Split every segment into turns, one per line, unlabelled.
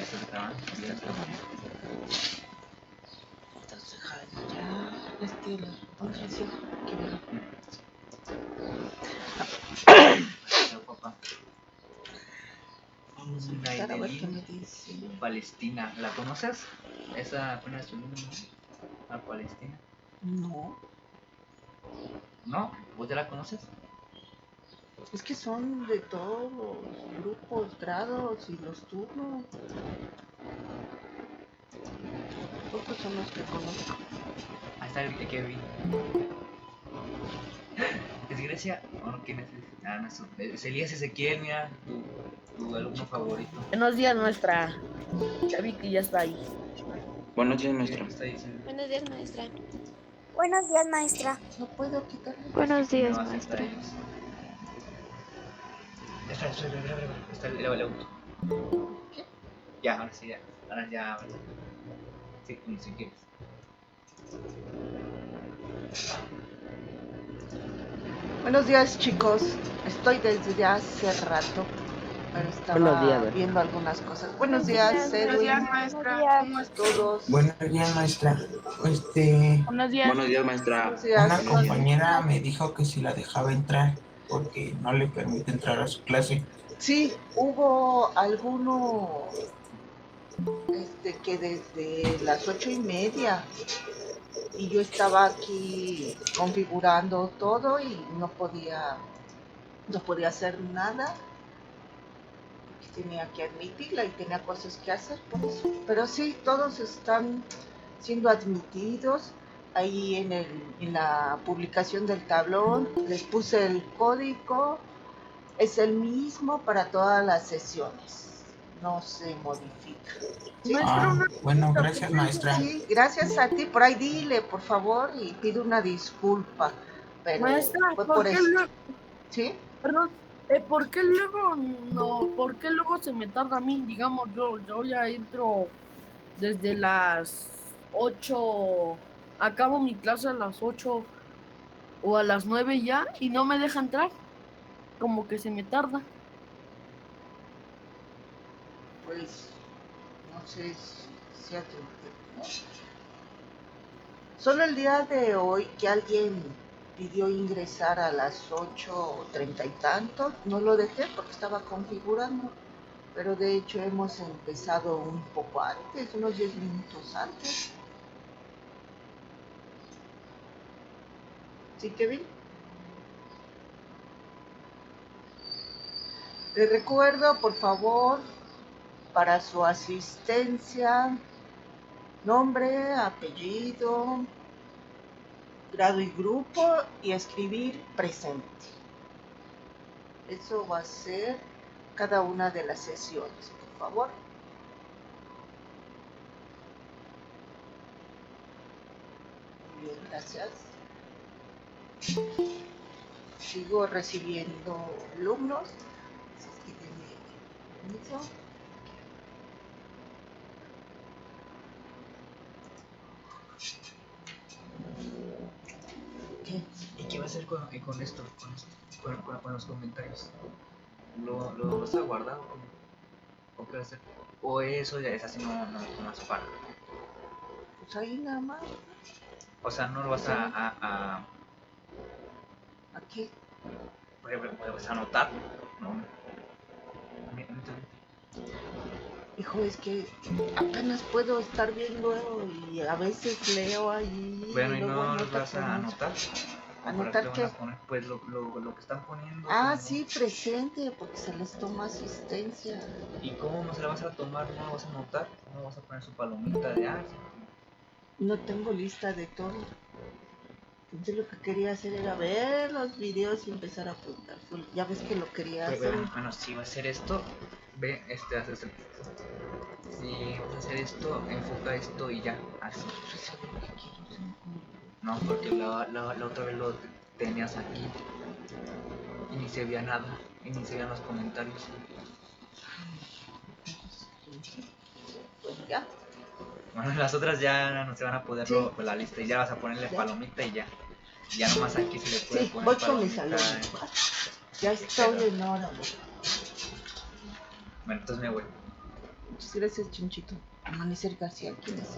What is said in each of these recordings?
estás grabando.
Estás dejando ya. La posición.
Papá.
Vamos a empezar a ver qué me dice.
Palestina, ¿la conoces? Esa apenas subió, ¿no? A Palestina.
No.
¿No? ¿Vos ya la conoces?
Es que son de todos los grupos, grados y los turnos. Pocos son los que conozco.
Ahí está el Kevin. ¿Es Grecia? ¿O no? ¿Quién es? Ah, no, es Elías Ezequiel, mira, tu alumno favorito.
Buenos días, maestra. Ya vi que ya está ahí.
Buenos días, maestra.
Buenos días, maestra.
Buenos días, maestra.
No puedo quitarle.
Buenos días,
No
maestra.
Está el auto.
¿Qué?
Ya, ahora sí, ya. Ahora ya. Sí, como si quieres.
Buenos días, chicos. Estoy desde ya hace rato, pero estaba
Buenos días,
viendo algunas cosas. Buenos días, Edwin.
Buenos días, maestra.
¿Cómo están todos?
Buenos días, maestra.
Buenos días.
Buenos días, maestra.
Buenos días.
Una compañera me dijo que si la dejaba entrar porque no le permite entrar a su clase.
Sí, hubo alguno que desde las 8:30 y yo estaba aquí configurando todo y no podía hacer nada porque tenía que admitirla y tenía cosas que hacer por eso. Pero sí, todos están siendo admitidos. Ahí en la publicación del tablón les puse el código. Es el mismo para todas las sesiones, no se modifica. ¿Sí?
Bueno, gracias, maestra.
Sí, gracias a ti. Por ahí dile, por favor, y pido una disculpa. Pero
Maestra,
fue
¿por
por
qué
eso.
luego?
¿Sí?
Perdón. ¿Por qué luego no? ¿Por qué luego se me tarda a mí? Digamos, yo ya entro desde las 8, acabo mi clase a las 8 o a las 9 ya y no me deja entrar. Como que se me tarda.
Pues no sé si sea tu, ¿no? Solo el día de hoy que alguien pidió ingresar a las 8:30 y tanto, no lo dejé porque estaba configurando, pero de hecho hemos empezado un poco antes, unos 10 minutos antes. ¿Sí, Kevin? Les recuerdo, por favor, para su asistencia, nombre, apellido, grado y grupo y escribir presente. Eso va a ser cada una de las sesiones, por favor. Muy bien, gracias. Sigo recibiendo alumnos. Así que denme permiso. ¿Qué?
¿Y qué va a hacer con esto? Con los comentarios. ¿Lo vas a guardar o qué va a hacer? ¿O eso ya es así no más para?
Pues ahí nada más.
O sea, no lo vas a
¿A qué?
por ejemplo, ¿vas a anotar? No.
Hijo, es que apenas puedo estar viendo y a veces leo ahí.
Bueno, ¿y
luego
no los
anoto
vas a anotar?
¿Anotar qué?
Pues lo que están poniendo.
Ah,
como...
sí, presente, porque se les toma asistencia.
¿Y cómo no se la vas a tomar? ¿No la vas a anotar? ¿No vas a poner su palomita de
No tengo lista de todo. Entonces lo que quería hacer era ver los videos y empezar a apuntar. Ya ves que lo quería hacer.
Bueno, si va a hacer esto, ve, haces el... Si vas a hacer esto, enfoca esto y ya, así. No, porque la otra vez lo tenías aquí y ni se veía nada, y ni se veían los comentarios.
Pues ya.
Bueno, las otras ya no se van a poder
Sí.
la lista y ya vas a ponerle
Ya.
palomita y ya. Ya nomás aquí se le puede
Sí,
poner
voy con mis
palomita.
alumnos. Ya estoy en hora.
Bueno, entonces me voy.
Muchas gracias, Chinchito. Amanecer García, ¿quién es?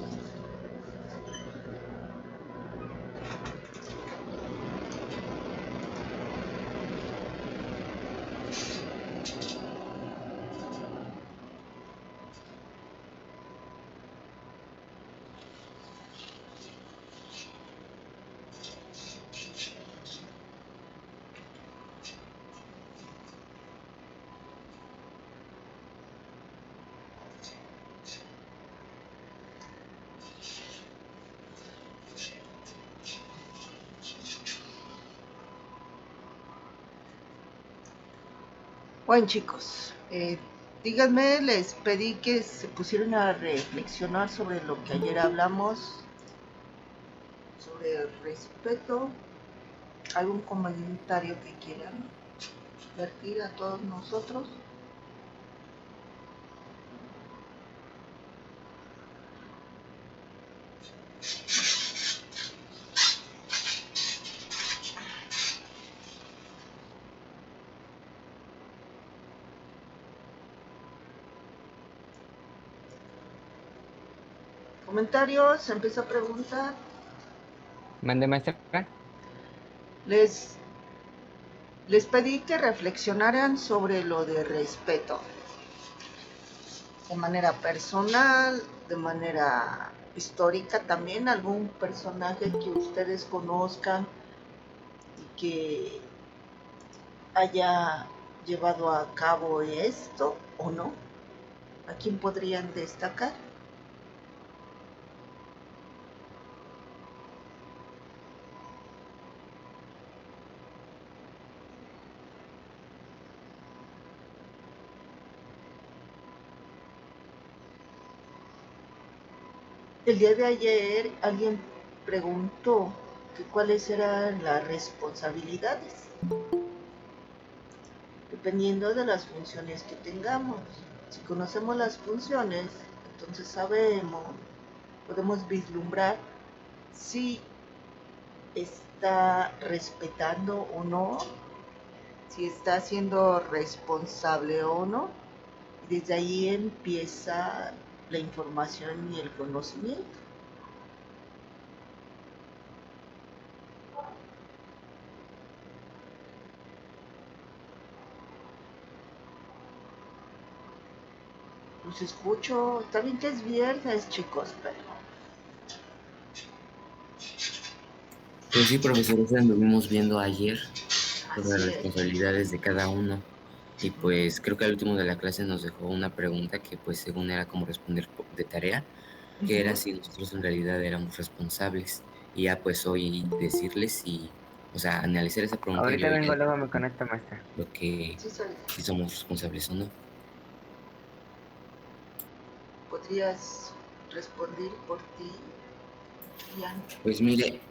Bueno, chicos, díganme, les pedí que se pusieran a reflexionar sobre lo que ayer hablamos, sobre el respeto. ¿Algún comentario que quieran vertir a todos nosotros? ¿Comentarios? Empiezo a preguntar.
Mande, maestra.
Les pedí que reflexionaran sobre lo de respeto, de manera personal, de manera histórica también, algún personaje que ustedes conozcan y que haya llevado a cabo esto o no. ¿A quién podrían destacar? El día de ayer alguien preguntó que cuáles eran las responsabilidades, dependiendo de las funciones que tengamos. Si conocemos las funciones, entonces podemos vislumbrar si está respetando o no, si está siendo responsable o no. Y desde ahí empieza la información y el conocimiento. Los escucho, está bien que es viernes, chicos, pero
Pues sí, profesor, eso anduvimos viendo ayer sobre las
así es.
responsabilidades de cada uno. Y pues creo que al último de la clase nos dejó una pregunta que pues según era como responder de tarea, que era si nosotros en realidad éramos responsables. Y ya pues hoy decirles si, o sea, analizar esa pregunta y
Ahorita
luego
vengo,
ya
luego me conecto, maestra.
lo que
Sí, Sally.
si somos responsables o no.
¿Podrías responder por ti, Ian?
Pues mire,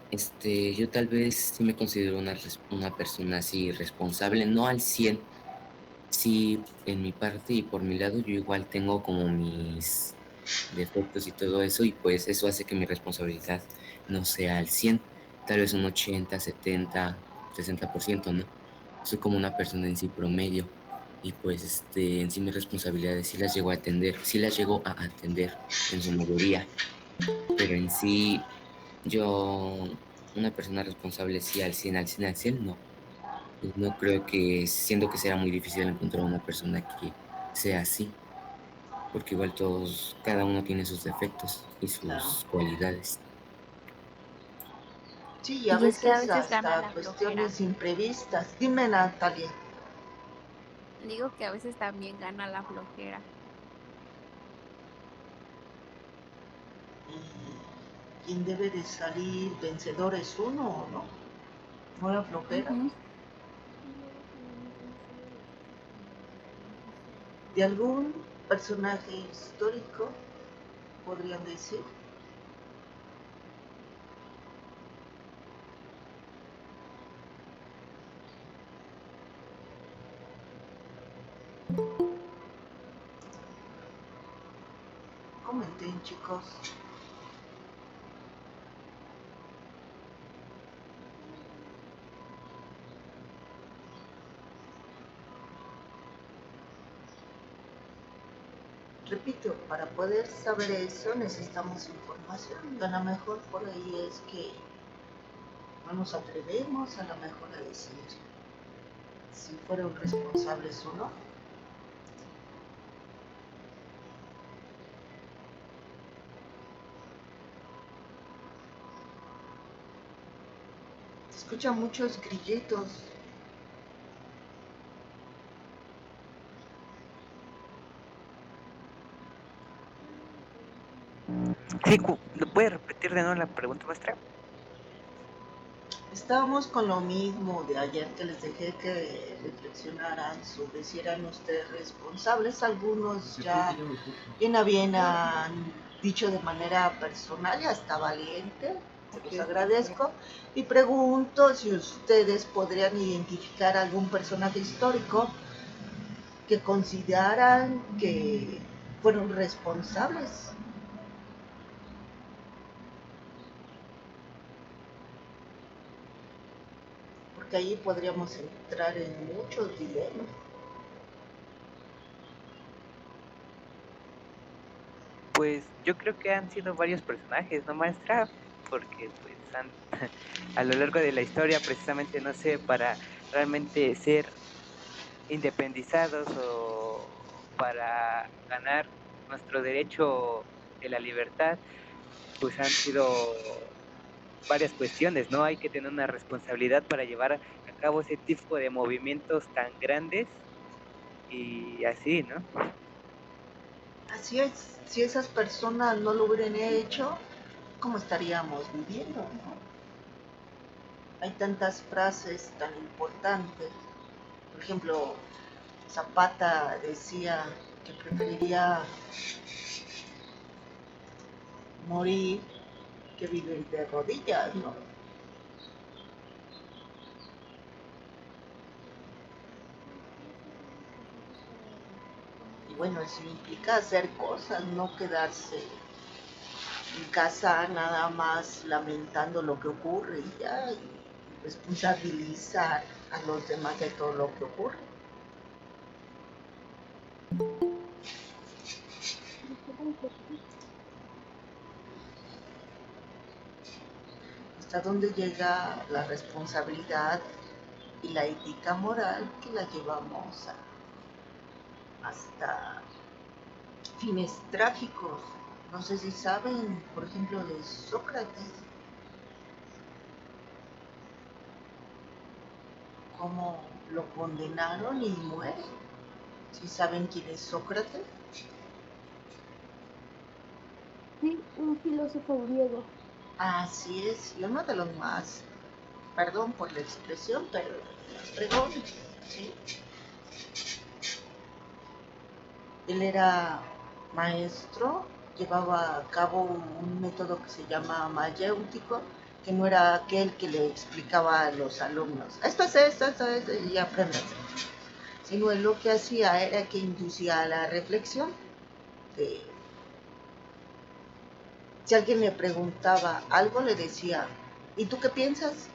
yo tal vez sí me considero una persona así responsable, no al 100. Sí, en mi parte y por mi lado yo igual tengo como mis defectos y todo eso y pues eso hace que mi responsabilidad no sea al 100, tal vez un 80, 70, 60%, ¿no? Soy como una persona en sí promedio y pues en sí mis responsabilidades sí las llego a atender, sí las llego a atender en su mayoría, pero en sí yo, una persona responsable sí al 100, al 100, al 100, no. Pues no creo que, siento que será muy difícil encontrar una persona que sea así, porque igual todos, cada uno tiene sus defectos y
Claro.
sus cualidades.
Sí, y a
Y es que a
veces
veces gana
hasta
la flojera.
cuestiones imprevistas. Dime, Natalia.
Digo que a veces también gana la flojera.
Y quien debe de salir vencedor es uno, ¿no? No la flojera.
Ujú.
De algún personaje histórico, podrían decir. Comenten, chicos. repito, para poder saber eso necesitamos información. Y a lo mejor por ahí es que no nos atrevemos a lo mejor a decir si fueron responsables o no. Se escuchan muchos grilletos.
Sí, ¿lo puede repetir de nuevo la pregunta, maestra?
Estábamos con lo mismo de ayer que les dejé que reflexionaran sobre si eran ustedes responsables. Algunos ya bien han dicho de manera personal y hasta valiente, se los agradezco, y pregunto si ustedes podrían identificar algún personaje histórico que consideran que fueron responsables. Porque ahí podríamos entrar en muchos dilemas.
Pues yo creo que han sido varios personajes, ¿no, maestra? Porque pues a lo largo de la historia, precisamente, no sé, para realmente ser independizados o para ganar nuestro derecho de la libertad, pues han sido varias cuestiones, ¿no? Hay que tener una responsabilidad para llevar a cabo ese tipo de movimientos tan grandes y así, ¿no?
Así es, si esas personas no lo hubieran hecho, ¿cómo estaríamos viviendo, no? Hay tantas frases tan importantes. Por ejemplo, Zapata decía que preferiría morir que vivir de rodillas, ¿no? Y bueno, eso implica hacer cosas, no quedarse en casa nada más lamentando lo que ocurre y ya, y responsabilizar a los demás de todo lo que ocurre. Hasta dónde llega la responsabilidad y la ética moral que la llevamos hasta fines trágicos. No sé si saben, por ejemplo, de Sócrates, cómo lo condenaron y muere. ¿Sí saben quién es Sócrates?
Sí, un filósofo griego.
Así es, y uno de los más, perdón por la expresión, pero fregón, ¿sí? Él era maestro, llevaba a cabo un método que se llama mayéutico, que no era aquel que le explicaba a los alumnos, esto es esto, y aprendes, sino él lo que hacía era que inducía a la reflexión. Si alguien le preguntaba algo, le decía, ¿y tú qué piensas?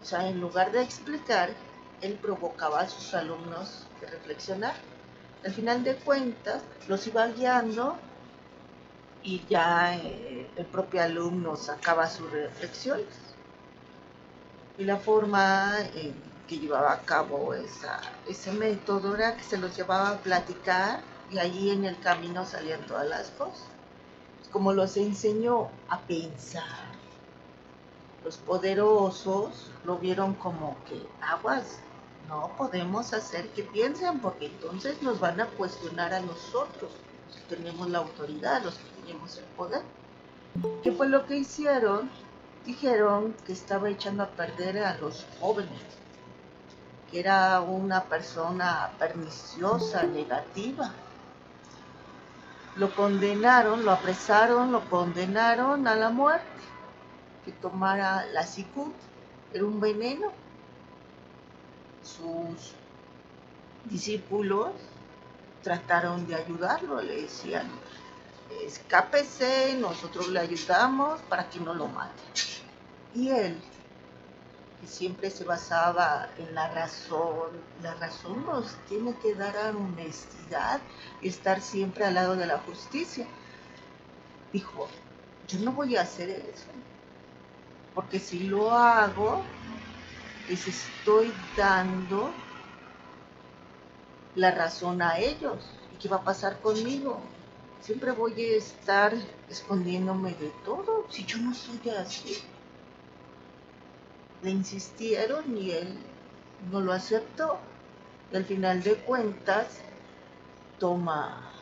O sea, en lugar de explicar, él provocaba a sus alumnos a reflexionar. Al final de cuentas, los iba guiando y ya el propio alumno sacaba sus reflexiones. Y la forma en que llevaba a cabo ese método era que se los llevaba a platicar y allí en el camino salían todas las cosas. Como los enseñó a pensar, los poderosos lo vieron como que aguas, no podemos hacer que piensen porque entonces nos van a cuestionar a nosotros, los que tenemos la autoridad, los que tenemos el poder. ¿Qué fue lo que hicieron? Dijeron que estaba echando a perder a los jóvenes, que era una persona perniciosa, negativa. Lo condenaron, lo apresaron, lo condenaron a la muerte, que tomara la cicut, era un veneno. Sus discípulos trataron de ayudarlo, le decían, escápese, nosotros le ayudamos para que no lo mate. Y él que siempre se basaba en la razón. La razón nos tiene que dar honestidad y estar siempre al lado de la justicia. Dijo, yo no voy a hacer eso, porque si lo hago, les estoy dando la razón a ellos. ¿Y qué va a pasar conmigo? Siempre voy a estar escondiéndome de todo, si yo no soy así. Le insistieron y él no lo aceptó. Y al final de cuentas, toma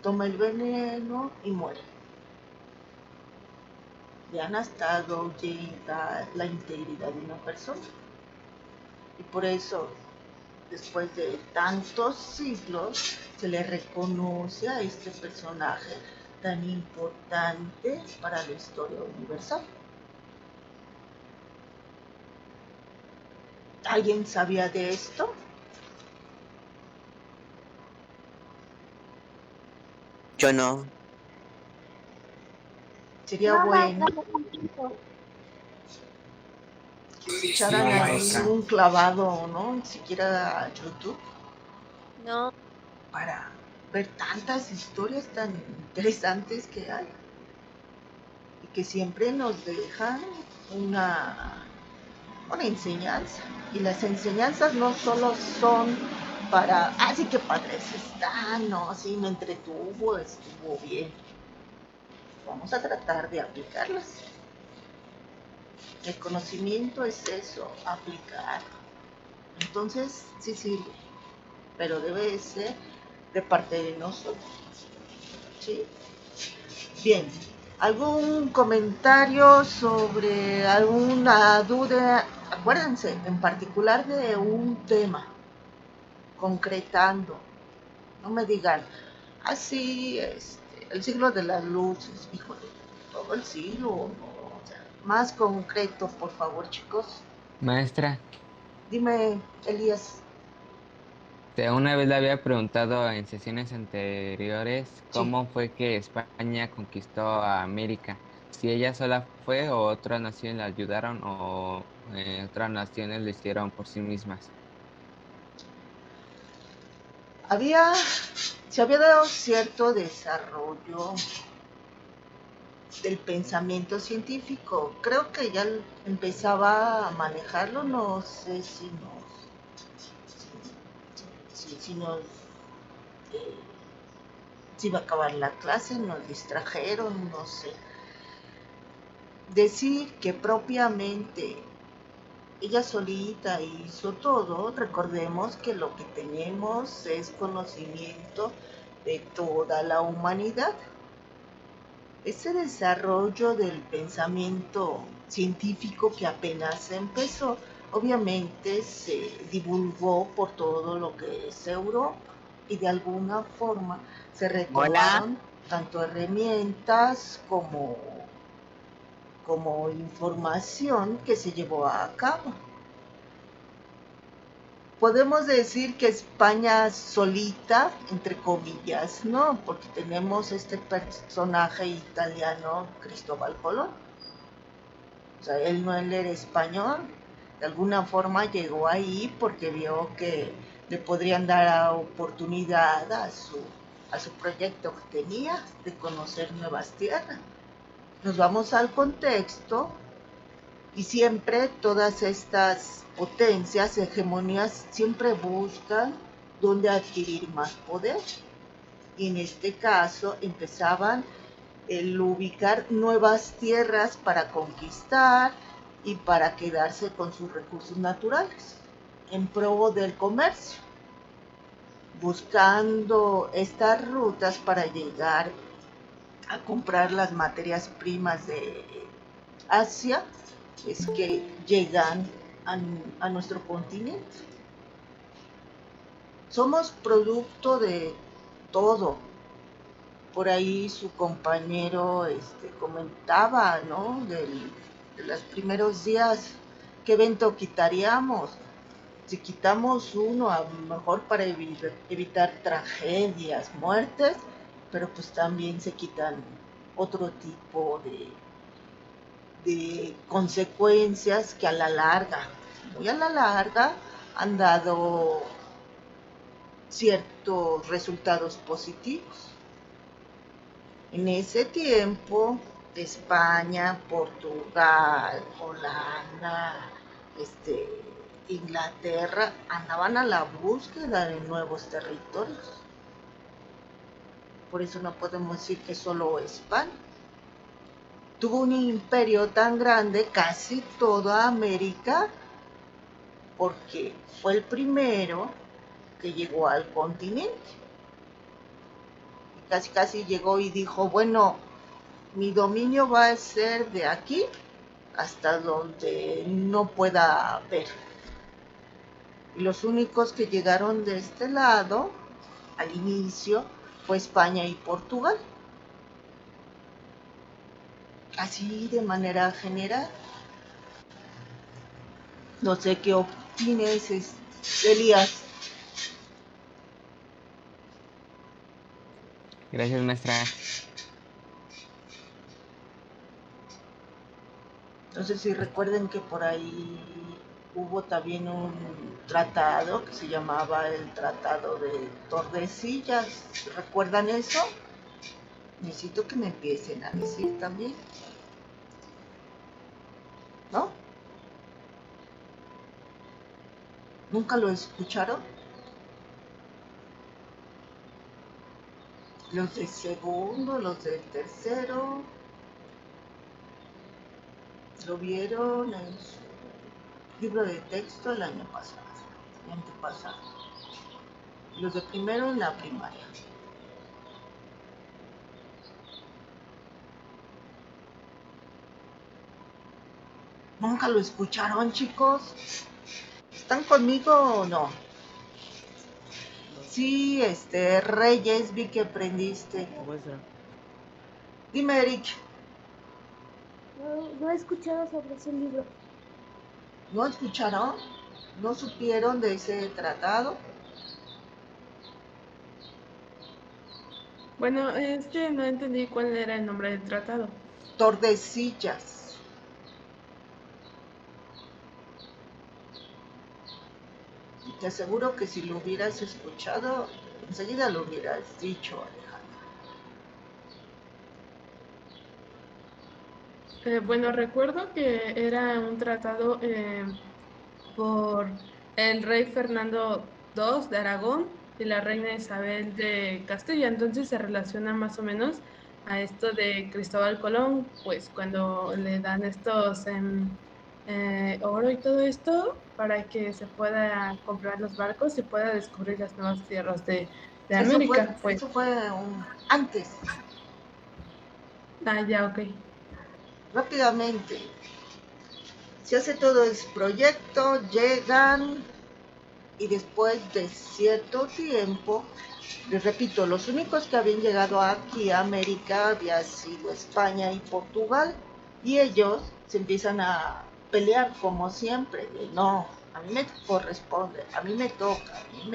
el veneno y muere. Vean hasta dónde llega la integridad de una persona. Y por eso, después de tantos siglos, se le reconoce a este personaje tan importante para la historia universal. ¿Alguien sabía de esto?
Yo no.
Sería bueno que se echaran
Sí,
ahí
maestra.
un clavado, ¿no? Ni siquiera a YouTube,
No,
para ver tantas historias tan interesantes que hay y que siempre nos dejan una enseñanza. Y las enseñanzas no solo son para, sí que padres están, no, sí me entretuvo, estuvo bien. Vamos a tratar de aplicarlas. El conocimiento es eso, aplicar. Entonces, sí sirve, pero debe ser de parte de nosotros. ¿Sí? Bien, ¿algún comentario sobre alguna duda? Acuérdense, en particular de un tema, concretando. No me digan, así, el siglo de las luces, híjole, todo el siglo, no, o sea, más concreto, por favor, chicos.
Maestra,
Dime, Elías.
una vez le había preguntado en sesiones anteriores
Sí.
cómo fue que España conquistó a América. Si ella sola fue o otras naciones la ayudaron o otras naciones lo hicieron por sí mismas.
Se había dado cierto desarrollo del pensamiento científico. Creo que ya empezaba a manejarlo, no sé si nos si iba a acabar la clase, nos distrajeron, no sé. Decir que propiamente ella solita hizo todo, recordemos que lo que tenemos es conocimiento de toda la humanidad. Ese desarrollo del pensamiento científico que apenas empezó, obviamente se divulgó por todo lo que es Europa y de alguna forma se retomaron tanto herramientas como información que se llevó a cabo. Podemos decir que España solita, entre comillas, no, porque tenemos este personaje italiano, Cristóbal Colón. O sea, él no era español, de alguna forma llegó ahí porque vio que le podrían dar oportunidad a su proyecto que tenía de conocer nuevas tierras. Nos vamos al contexto. Y siempre todas estas potencias, hegemonías, siempre buscan dónde adquirir más poder. Y en este caso empezaban el ubicar nuevas tierras para conquistar y para quedarse con sus recursos naturales en pro del comercio, buscando estas rutas para llegar a comprar las materias primas de Asia, es que llegan a nuestro continente. Somos producto de todo. Por ahí su compañero comentaba, ¿no? De los primeros días, ¿qué evento quitaríamos? Si quitamos uno, a lo mejor para evitar tragedias, muertes, pero pues también se quitan otro tipo de consecuencias que a la larga, muy a la larga, han dado ciertos resultados positivos. En ese tiempo, España, Portugal, Holanda, Inglaterra andaban a la búsqueda de nuevos territorios. Por eso no podemos decir que solo España. Tuvo un imperio tan grande, casi toda América, porque fue el primero que llegó al continente. Y casi llegó y dijo, bueno, mi dominio va a ser de aquí hasta donde no pueda ver. Y los únicos que llegaron de este lado, al inicio, fue España y Portugal. Así de manera general. No sé qué opines, Elías.
Gracias, maestra.
No sé si recuerden que por ahí hubo también un tratado que se llamaba el Tratado de Tordesillas. ¿Recuerdan eso? Necesito que me empiecen a decir también. ¿No? ¿Nunca lo escucharon? Los de segundo, los del tercero, lo vieron en su libro de texto el año pasado, el antepasado. Los de primero en la primaria. ¿Nunca lo escucharon, chicos? ¿Están conmigo o no? Sí, Reyes, vi que aprendiste. Dime, Eric.
No he escuchado sobre ese libro.
¿No escucharon? ¿No supieron de ese tratado?
Bueno, es que no entendí cuál era el nombre del tratado.
Tordesillas. Y te aseguro que si lo hubieras escuchado, enseguida lo hubieras dicho, Alejandra.
Bueno, recuerdo que era un tratado por el rey Fernando II de Aragón y la reina Isabel de Castilla. Entonces se relaciona más o menos a esto de Cristóbal Colón, pues cuando le dan estos oro y todo esto para que se pueda comprar los barcos y pueda descubrir las nuevas tierras de América.
Eso fue antes.
Ah, ya, ok.
Rápidamente. Se hace todo el proyecto, llegan y después de cierto tiempo, les repito, los únicos que habían llegado aquí a América había sido España y Portugal, y ellos se empiezan a pelear como siempre, de no, a mí me corresponde, a mí me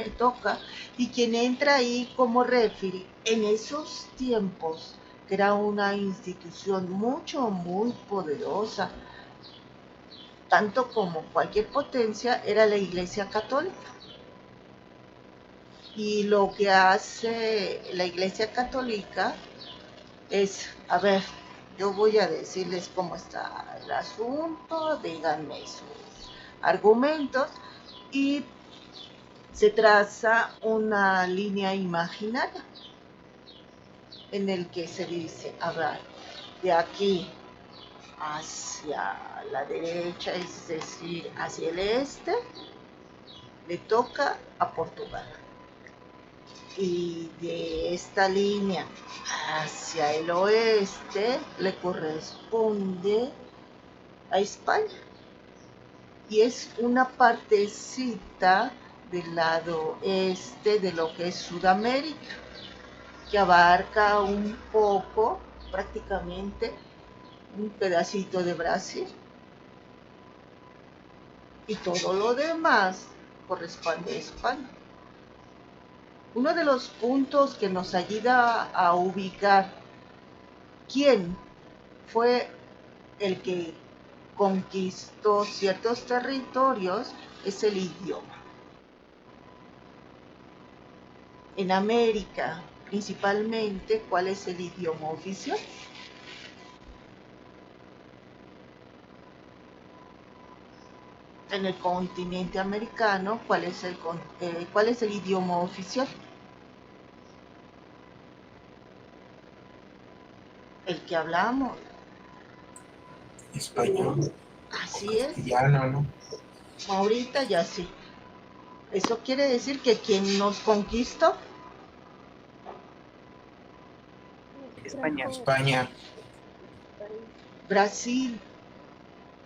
toca, y quien entra ahí como referee en esos tiempos, que era una institución muy poderosa, tanto como cualquier potencia, era la Iglesia Católica. Y lo que hace la Iglesia Católica es, a ver, yo voy a decirles cómo está el asunto, díganme sus argumentos, y se traza una línea imaginaria en el que se dice, a ver, de aquí hacia la derecha, es decir, hacia el este, le toca a Portugal. Y de esta línea hacia el oeste le corresponde a España. Y es una partecita del lado este de lo que es Sudamérica, que abarca un poco, prácticamente, un pedacito de Brasil, y todo lo demás corresponde a España. Uno de los puntos que nos ayuda a ubicar quién fue el que conquistó ciertos territorios es el idioma. En América, principalmente, ¿cuál es el idioma oficial? En el continente americano, ¿cuál es el idioma oficial? El que hablamos.
Español.
Así es.
Castellano, ¿no?
Ahorita ya sí. Eso quiere decir que quien nos conquistó,
España.
España.
Brasil,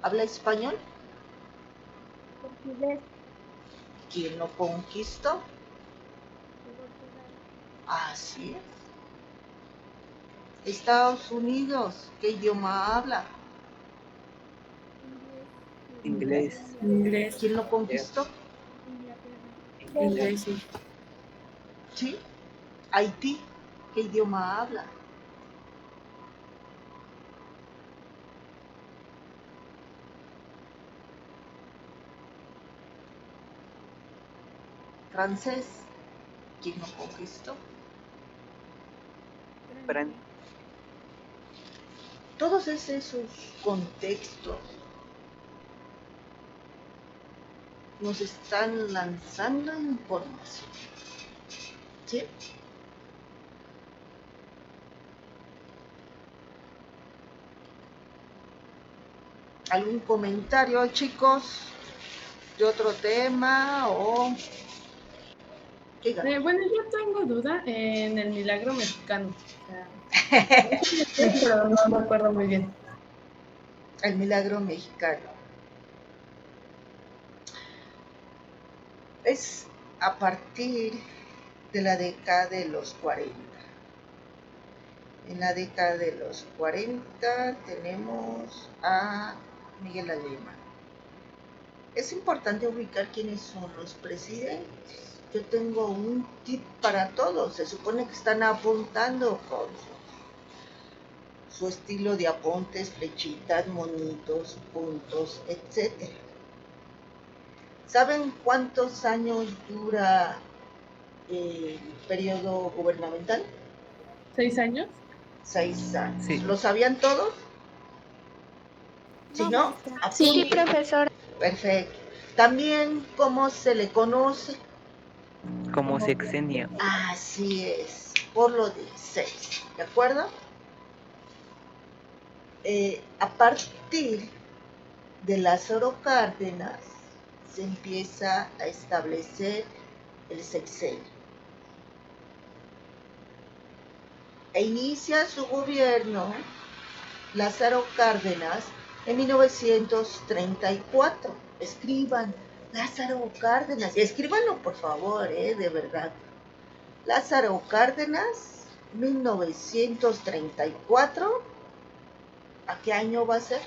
¿habla español?
Portugués.
¿Quién lo conquistó? Así es. Estados Unidos, ¿qué idioma habla?
Inglés.
Inglés.
¿Quién lo conquistó?
Inglés, sí.
¿Sí? Haití, ¿qué idioma habla? Francés, ¿quién lo conquistó?
Fran-
Todos esos contextos nos están lanzando información. ¿Sí? ¿Algún comentario, chicos, de otro tema o...?
Bueno, yo tengo duda en el milagro mexicano. O sea, pero no me acuerdo muy bien.
El milagro mexicano. Es a partir de la década de los 40. En la década de los 40 tenemos a Miguel Alemán. Es importante ubicar quiénes son los presidentes. Yo tengo un tip para todos. Se supone que están apuntando con su estilo de apuntes, flechitas, monitos, puntos, etc. ¿Saben cuántos años dura el periodo gubernamental?
6 años.
6 años.
Sí.
¿Lo sabían todos? Si no,
Sí,
apunten.
profesor.
Perfecto. También, ¿cómo se le conoce?
Como sexenio.
Así es, por lo de 6, ¿de acuerdo? A partir de Lázaro Cárdenas se empieza a establecer el sexenio. E inicia su gobierno Lázaro Cárdenas en 1934. Escriban, Lázaro Cárdenas, y escríbanlo por favor, de verdad. Lázaro Cárdenas, 1934. ¿A qué año va a ser?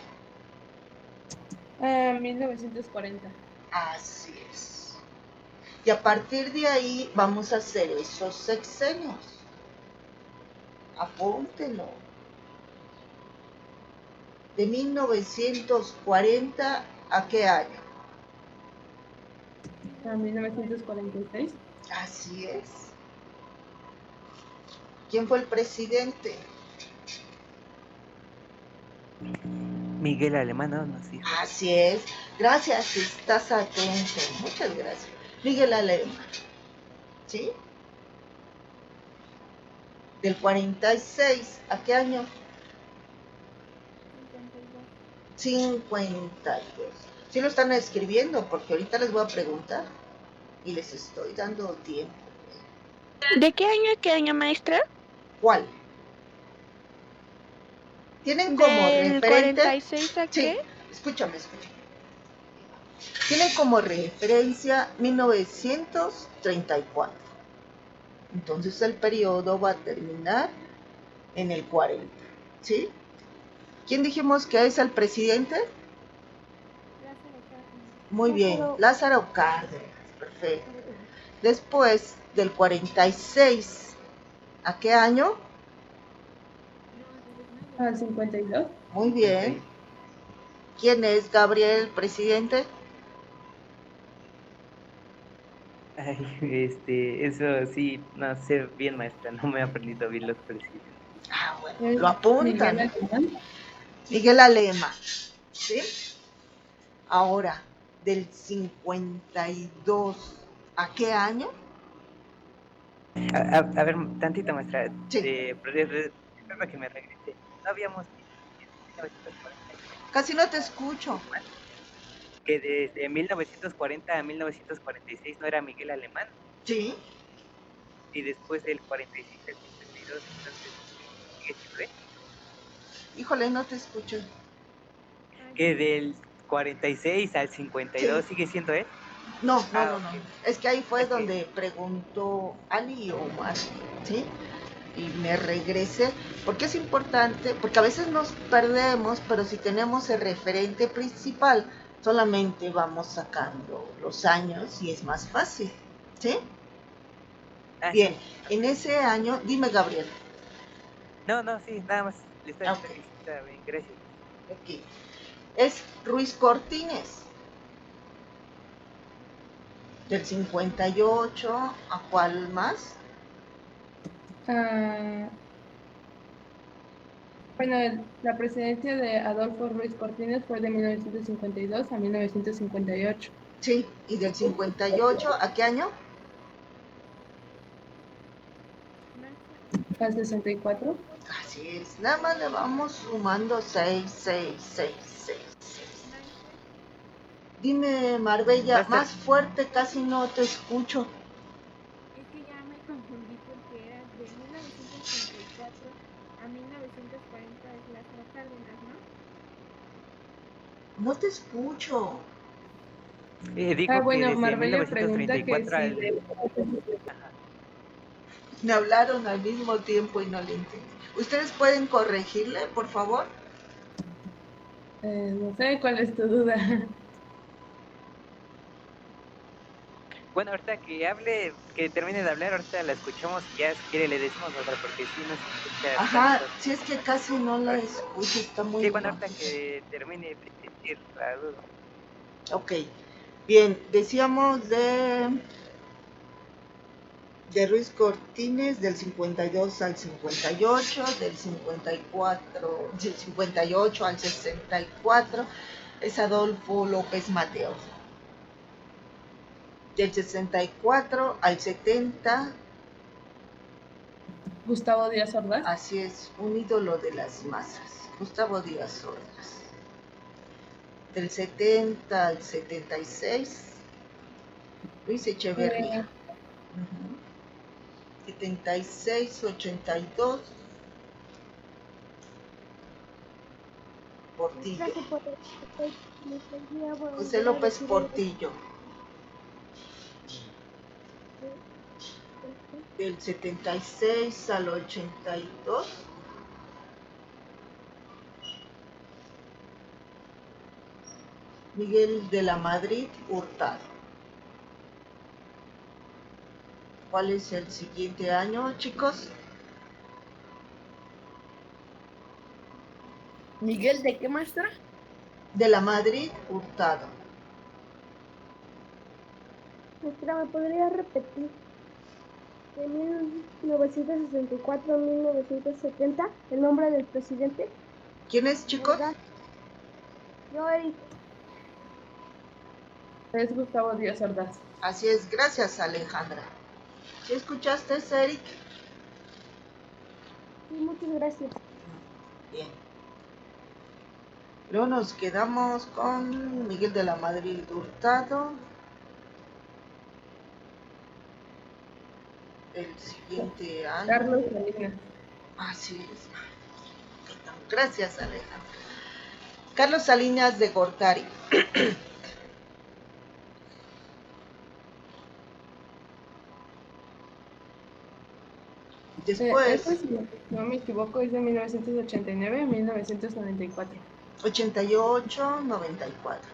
1940.
Así es. Y a partir de ahí vamos a hacer esos sexenios. Apúntenlo. De 1940 ¿a qué año?
A 1946.
Así es. ¿Quién fue el presidente?
Miguel Alemán, ¿no? Nos dijo.
Así es. Gracias, estás atento. Muchas gracias. Miguel Alemán. ¿Sí? Del 46, ¿a qué año? 52. Sí lo están escribiendo, porque ahorita les voy a preguntar y les estoy dando tiempo.
¿De qué año, maestra?
¿Cuál? ¿Tienen como
¿Del
referente?
46 a qué?
Sí, escúchame. Tienen como referencia 1934. Entonces el periodo va a terminar en el 40. ¿Sí? ¿Quién dijimos que es el presidente? Muy bien, Lázaro Cárdenas. Perfecto. Después del 46, ¿a qué año?
Al 52.
Muy bien. ¿Quién es Gabriel, presidente?
Ay, eso sí, no sé bien, maestra, no me he aprendido bien los presidentes.
Ah, bueno,
Es
lo apuntan.
Miguel Alemán.
Miguel Alemán, ¿sí? Ahora, del 52, ¿a qué año?
A ver, tantito, maestra,
Sí,
espera que me regrese. No habíamos dicho que en 1940
casi no te escucho.
que desde 1940 a 1946 no era Miguel Alemán,
Sí,
y después del 46 al 52, entonces sigue siendo él.
híjole, no te escucho.
Que del 46 al
Sí.
52 sigue siendo él.
No.
Ok.
Es que ahí fue
Es que,
donde preguntó Ali o Omar, ¿sí? Y me regresé, porque es importante, porque a veces nos perdemos, pero si tenemos el referente principal, solamente vamos sacando los años y es más fácil, ¿sí? Bien,
sí.
en ese año, dime Gabriel.
No, sí, nada más le estaba
Ok,
diciendo que sí estaba bien, gracias.
ok. Es Ruiz Cortines, del 58, ¿a cuál más?
Bueno, la presidencia de Adolfo Ruiz Cortines fue de 1952 a 1958.
Sí, y del 58, ¿a qué año?
Al 64.
Así es, nada más le vamos sumando 6, 6, 6, 6. Dime, Marbella,
Maestra.
más fuerte, casi no te escucho.
Es que ya me confundí porque era de 1934 a 1940 es Lázaro Cárdenas, ¿no?
No te escucho.
Dijo que
Bueno,
desde
Marbella pregunta que
1934
si
al...
Me hablaron al mismo tiempo y no le entendí. ¿Ustedes pueden corregirle, por favor?
no sé cuál es tu duda.
Bueno, ahorita que hable, que termine de hablar, ahorita la escuchamos y ya si quiere le decimos otra, porque sí nos escucha
Ajá,
tantito.
si es que casi no la escucho, está muy
Sí, bueno,
bajo.
ahorita que termine de decir la duda.
Ok, bien, decíamos de Ruiz Cortines del 52 al 58, del 58 al 64 es Adolfo López Mateos. Del 64 al 70,
Gustavo Díaz Ordaz.
así es, un ídolo de las masas, Gustavo Díaz Ordaz. Del 70 al 76, Luis Echeverría. 76, 82, Portillo. José López Portillo. Del 76 al 82, Miguel de la Madrid Hurtado. ¿Cuál es el siguiente año, chicos?
¿Miguel de qué, maestra?
De la Madrid Hurtado.
Maestra, ¿me podría repetir? De 1964 a 1970, el nombre del presidente.
¿Quién es, chicos?
Yo, Eric.
Es Gustavo Díaz Ordaz.
Así es, gracias, Alejandra. ¿Sí escuchaste, Eric?
Sí, muchas gracias.
Bien. Luego nos quedamos con Miguel de la Madrid Hurtado. El siguiente año.
Carlos Salinas.
Así es. Gracias, Alejandra. Carlos Salinas de Gortari. Después,
Si no me equivoco, es de 1989 a 1994.
88, 94.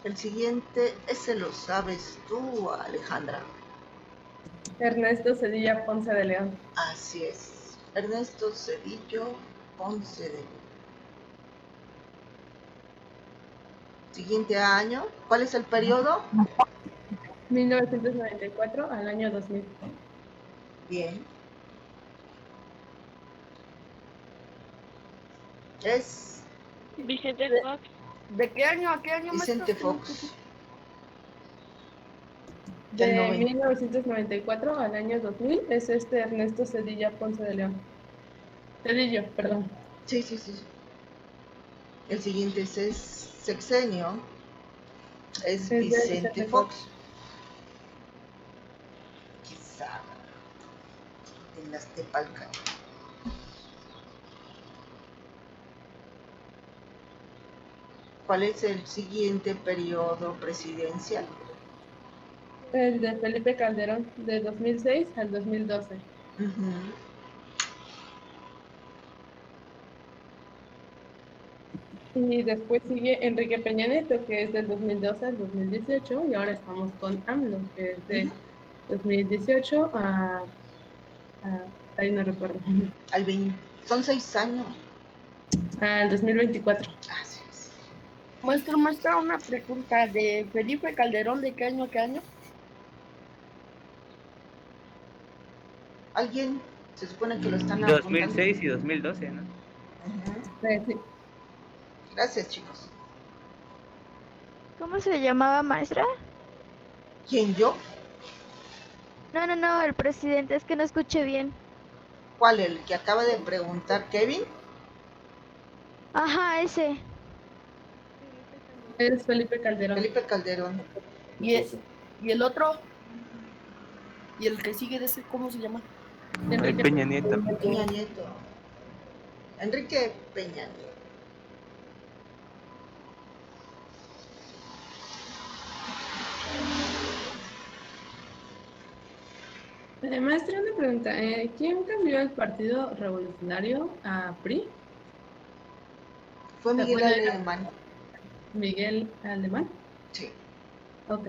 El siguiente, ese lo sabes tú, Alejandra.
Ernesto Zedilla Ponce de León.
Así es. Ernesto Cedillo Ponce de León. Siguiente año. ¿Cuál es el periodo?
1994 al año 2000.
Bien. Es
Vicente Fox.
¿De qué año a qué año,
Vicente
maestro?
Fox.
De
Del 90.
1994 al año 2000 es Ernesto Cedillo Ponce de León. Cedillo, perdón.
Sí, sí, sí. El siguiente es sexenio. Es
Es de
Vicente
Vicente
Fox.
Fox.
Quizá en las Tepalca. ¿Cuál es el siguiente periodo presidencial?
El de Felipe Calderón, de 2006 al 2012.
Ujú.
Y después sigue Enrique Peña Nieto, que es del 2012 al 2018, y ahora estamos con AMLO, que es de 2018 ahí no recuerdo,
Al 20, son 6 años.
al 2024.
Así es.
Maestro, una pregunta de Felipe Calderón, ¿de qué año a qué año?
¿Alguien? Se supone que lo están apuntando.
2006 y 2012, ¿no?
Ujú.
Sí.
Gracias, chicos.
¿Cómo se llamaba, maestra?
¿Quién, yo?
No, el presidente, es que no escuché bien.
¿Cuál? ¿El que acaba de preguntar Kevin?
Ajá, ese.
Es Felipe Calderón.
Felipe Calderón.
¿Y el otro? ¿Y el que sigue de ese, cómo se llama?
Enrique
Peña Nieto.
Peña Nieto. Enrique Peña Nieto.
Maestra, una pregunta. ¿Quién cambió el Partido Revolucionario a PRI?
Fue Miguel
Bueno, era
Alemán.
Miguel Alemán.
Sí.
Ok.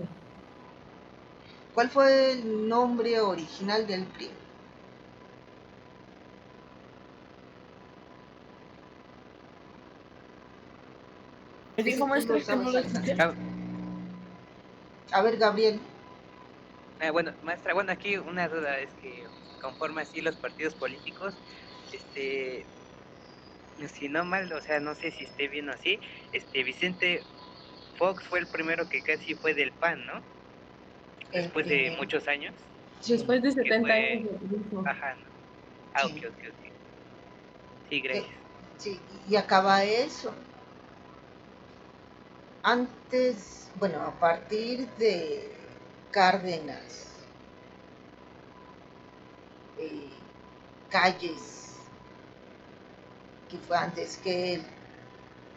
¿Cuál fue el nombre original del PRI?
¿Me dijo, maestro, que no lo escuché?
A ver, Gabriel.
Bueno, maestra, bueno, aquí una duda es que conforme así los partidos políticos, si no mal, o sea, no sé si esté bien o así, Vicente Fox fue el primero que casi fue del PAN, ¿no?
El
Después de
primero.
muchos años.
Sí.
Después de
Que
70
fue,
años de turismo.
ajá, ¿no? Ah,
Sí.
ok. Sí, gracias.
Sí, y acaba eso. Antes, bueno, a partir de Cárdenas, Calles, que fue antes que él,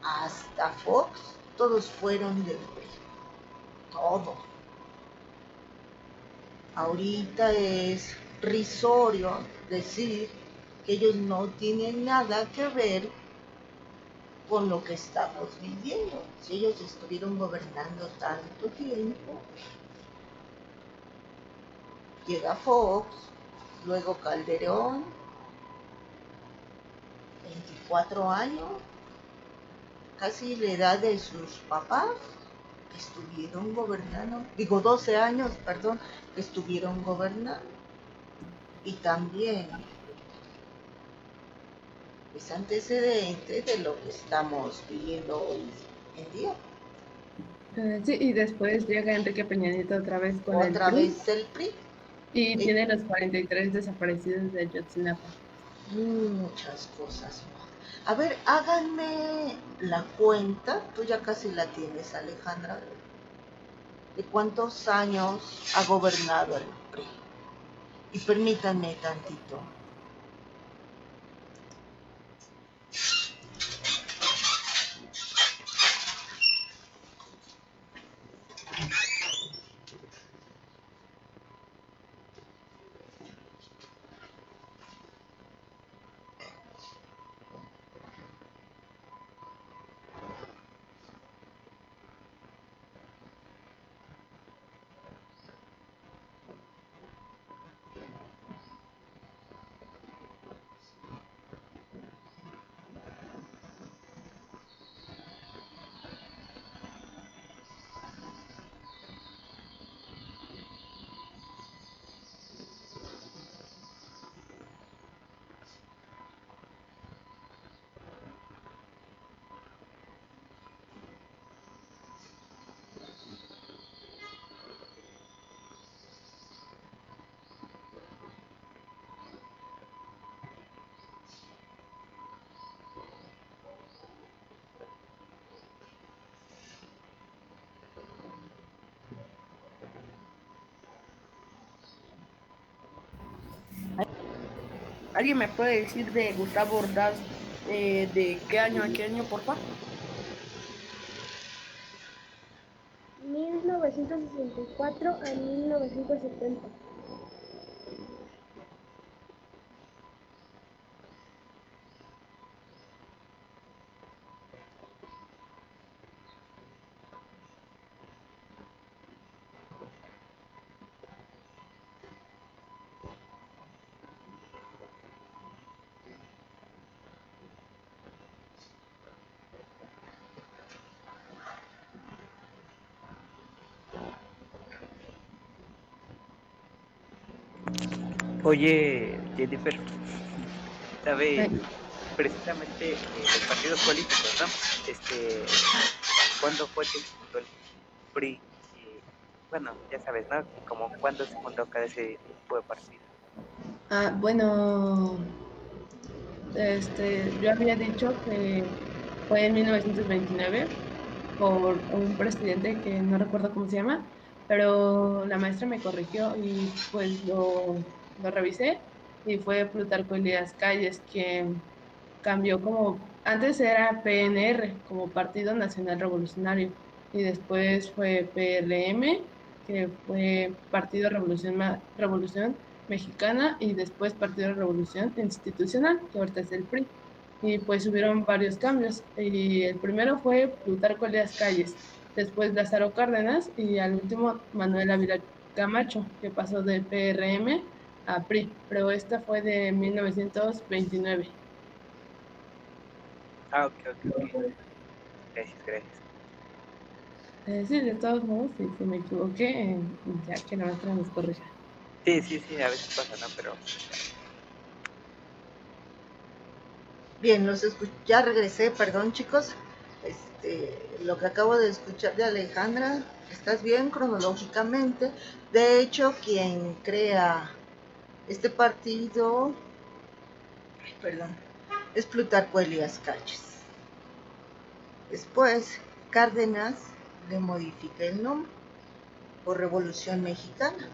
hasta Fox, todos fueron del PRI. Todo. Ahorita es risorio decir que ellos no tienen nada que ver con lo que estamos viviendo. Si ellos estuvieron gobernando tanto tiempo, llega Fox, luego Calderón, 24 años, casi la edad de sus papás, que estuvieron gobernando, digo 12 años, perdón, que estuvieron gobernando. Y también es antecedente de lo que estamos viviendo hoy en día.
Sí, y después llega Enrique Peña Nieto otra vez con el
Otra
PRI.
vez el PRI.
Y tiene los 43 desaparecidos de Ayotzinapa.
Muchas cosas. A ver, háganme la cuenta, tú ya casi la tienes, Alejandra, de cuántos años ha gobernado el PRI. Y permítanme tantito.
¿Alguien me puede decir de Gustavo Ordaz de qué año a qué año, por favor?
1964 a 1970.
Oye, Jennifer, ¿sabes? Precisamente los partidos políticos, ¿no? ¿Cuándo fue que se fundó el PRI? Bueno, ya sabes, ¿no? Como cuándo se fundó cada ese tipo de partido.
Bueno, yo había dicho que fue en 1929 por un presidente que no recuerdo cómo se llama, pero la maestra me corrigió y pues lo revisé y fue Plutarco Elías Calles quien cambió antes era PNR como Partido Nacional Revolucionario y después fue PRM, que fue Partido Revolución Mexicana y después Partido de Revolución Institucional, que ahorita es el PRI. Y pues hubieron varios cambios. Y el primero fue Plutarco Elías Calles, después Lázaro Cárdenas y al último Manuel Ávila Camacho, que pasó de PRM a PRI, pero esta fue de 1929.
Ok. Gracias.
Sí, de todos modos, si me equivoqué, ya que la maestra nos corrija.
Sí, a veces pasa, ¿no? Pero...
Bien, ya regresé, perdón chicos. Lo que acabo de escuchar de Alejandra, estás bien cronológicamente. De hecho, quien crea este partido, es Plutarco Elías Calles. Después, Cárdenas le modifica el nombre por Revolución Mexicana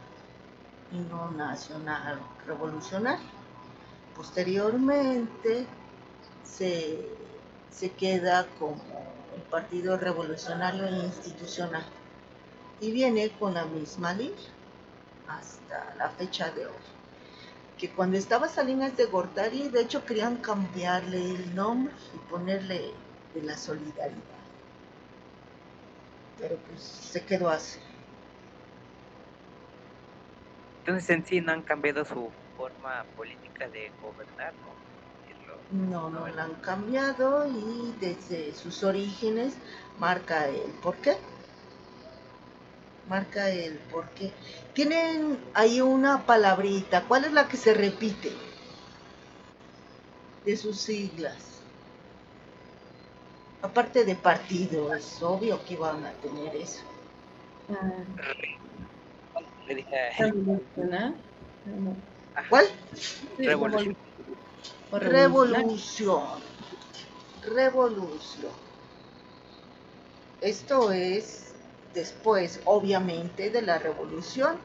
y no Nacional Revolucionaria. Posteriormente se queda como el Partido Revolucionario Institucional y viene con la misma línea hasta la fecha de hoy. Que cuando estaba Salinas de Gortari, de hecho querían cambiarle el nombre y ponerle de la Solidaridad, pero pues se quedó así.
Entonces en sí no han cambiado su forma política de gobernar,
¿no? No la han cambiado y desde sus orígenes marca el porqué. Tienen ahí una palabrita. ¿Cuál es la que se repite de sus siglas? Aparte de partido, es obvio que van a tener eso.
Revolucionar.
¿Cuál?
Sí,
Revolución. Esto es después, obviamente, de la revolución,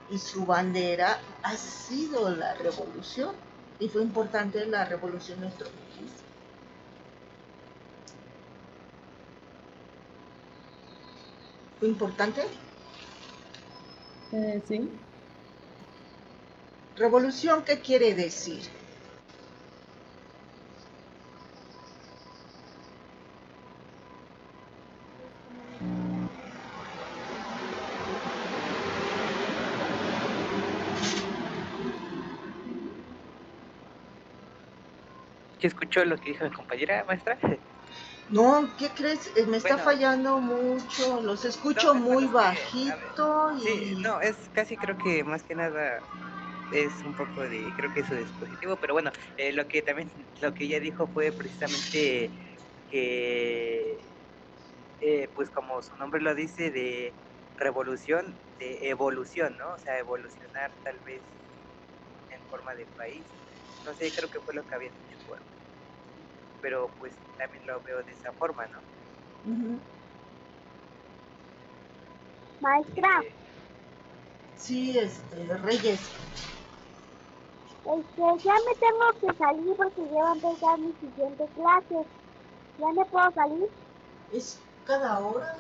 y su bandera ha sido la revolución, y fue importante la revolución electromecánica. ¿Fue importante?
Sí.
¿Revolución qué quiere decir?
¿Qué escuchó lo que dijo mi compañera, maestra?
No, ¿qué crees? Me está fallando mucho, los escucho muy bajito y...
Sí, no, es casi creo que más que nada es un poco de, creo que su dispositivo, pero bueno, lo que ella dijo fue precisamente que, pues como su nombre lo dice, de revolución, de evolución, ¿no? O sea, evolucionar tal vez en forma de país. No sé, creo que fue lo que había dicho, bueno. Pero pues también lo veo de esa forma, ¿no?
Maestra.
Sí, Reyes.
Ya me tengo que salir porque ya va a empezar mi siguiente clase. ¿Ya me puedo salir?
Es cada hora.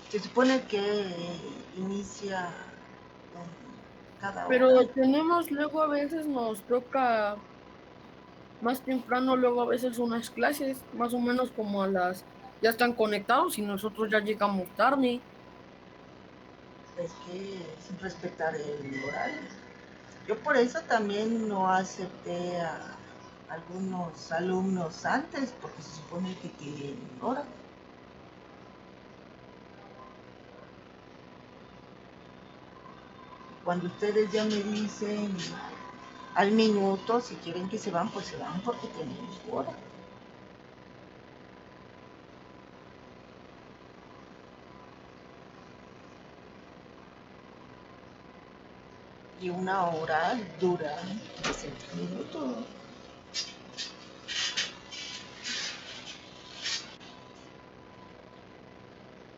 Se supone que inicia cada
Pero
hora.
tenemos luego a veces nos toca más temprano, luego a veces unas clases, más o menos como a las, ya están conectados y nosotros ya llegamos tarde.
Es que es respetar el horario. Yo por eso también no acepté a algunos alumnos antes, porque se supone que tienen hora. Cuando ustedes ya me dicen al minuto, si quieren que se van, pues se van porque tienen su hora. Y una hora dura 60 minutos.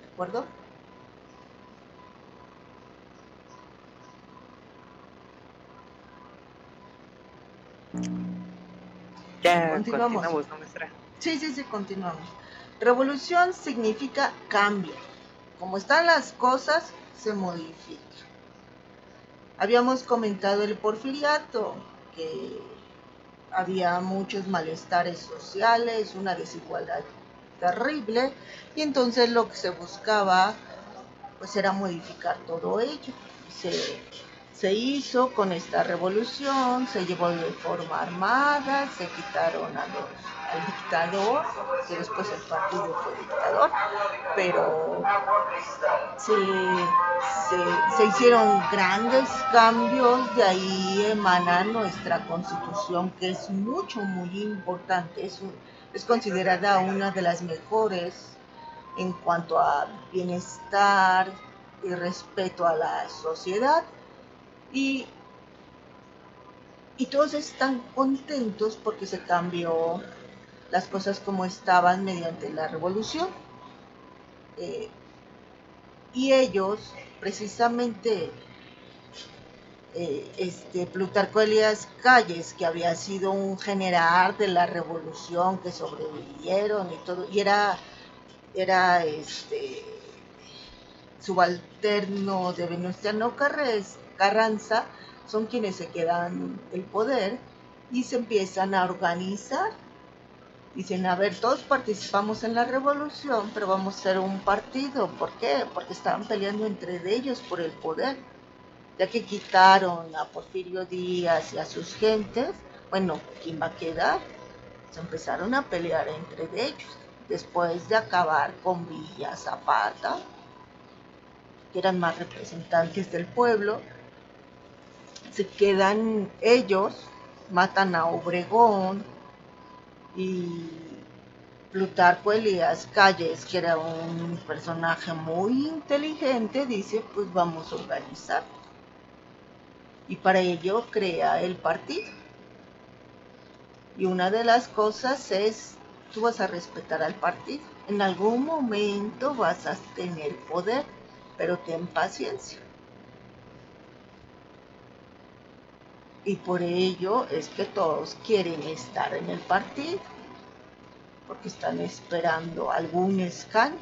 ¿De acuerdo?
Ya
Continuamos.
continuamos, ¿no, maestra?
Sí, continuamos. Revolución significa cambio. Como están las cosas, se modifica. Habíamos comentado el porfiriato, que había muchos malestares sociales, una desigualdad terrible, y entonces lo que se buscaba pues era modificar todo ello. Se hizo con esta revolución, se llevó de forma armada, se quitaron al dictador, que después el partido fue dictador, pero se hicieron grandes cambios, de ahí emana nuestra constitución, que es muy importante, es considerada una de las mejores en cuanto a bienestar y respeto a la sociedad, y todos están contentos porque se cambió las cosas como estaban mediante la revolución. Y ellos, precisamente, Plutarco Elías Calles, que había sido un general de la revolución, que sobrevivieron y todo, y era subalterno de Venustiano Carranza, son quienes se quedan el poder y se empiezan a organizar. Dicen, a ver, todos participamos en la revolución, pero vamos a ser un partido. ¿Por qué? Porque estaban peleando entre ellos por el poder. Ya que quitaron a Porfirio Díaz y a sus gentes, bueno, ¿quién va a quedar? Se empezaron a pelear entre ellos. Después de acabar con Villa, Zapata, que eran más representantes del pueblo, se quedan ellos, matan a Obregón, y Plutarco Elías Calles, que era un personaje muy inteligente, dice, pues vamos a organizar. Y para ello crea el partido. Y una de las cosas es, tú vas a respetar al partido. En algún momento vas a tener poder, pero ten paciencia. Y por ello es que todos quieren estar en el partido, porque están esperando algún escaño.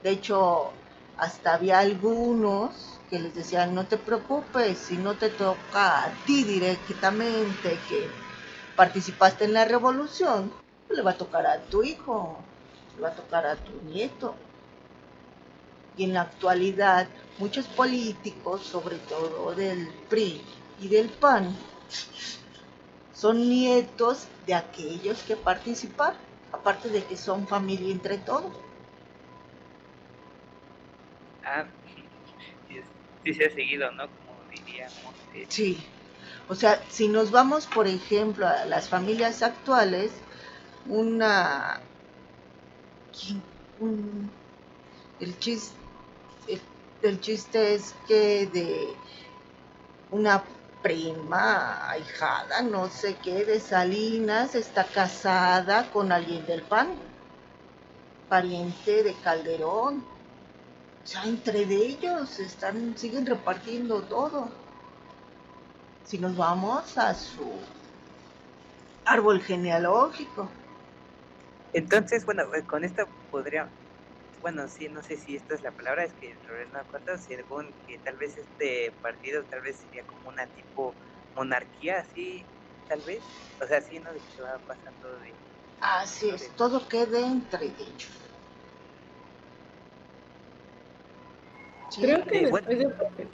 De hecho, hasta había algunos que les decían, no te preocupes, si no te toca a ti directamente que participaste en la revolución, le va a tocar a tu hijo, le va a tocar a tu nieto. Y en la actualidad, muchos políticos, sobre todo del PRI y del PAN, son nietos de aquellos que participaron, aparte de que son familia entre todos.
Sí se ha seguido, ¿no? Como diríamos.
Sí, o sea, si nos vamos, por ejemplo, a las familias actuales, el chiste es que de una prima, ahijada, no sé qué, de Salinas, está casada con alguien del PAN, pariente de Calderón. O sea, entre de ellos siguen repartiendo todo. Si nos vamos a su árbol genealógico.
Entonces, bueno, con esto podría, bueno, sí, no sé si esta es la palabra, es que no me acuerdo, según que tal vez este partido tal vez sería como una tipo monarquía, así, tal vez, o sea, sí, ¿no? De que se va pasando de...
Así es, todo queda entre ellos. ¿Sí?
Creo que
bueno,
después de...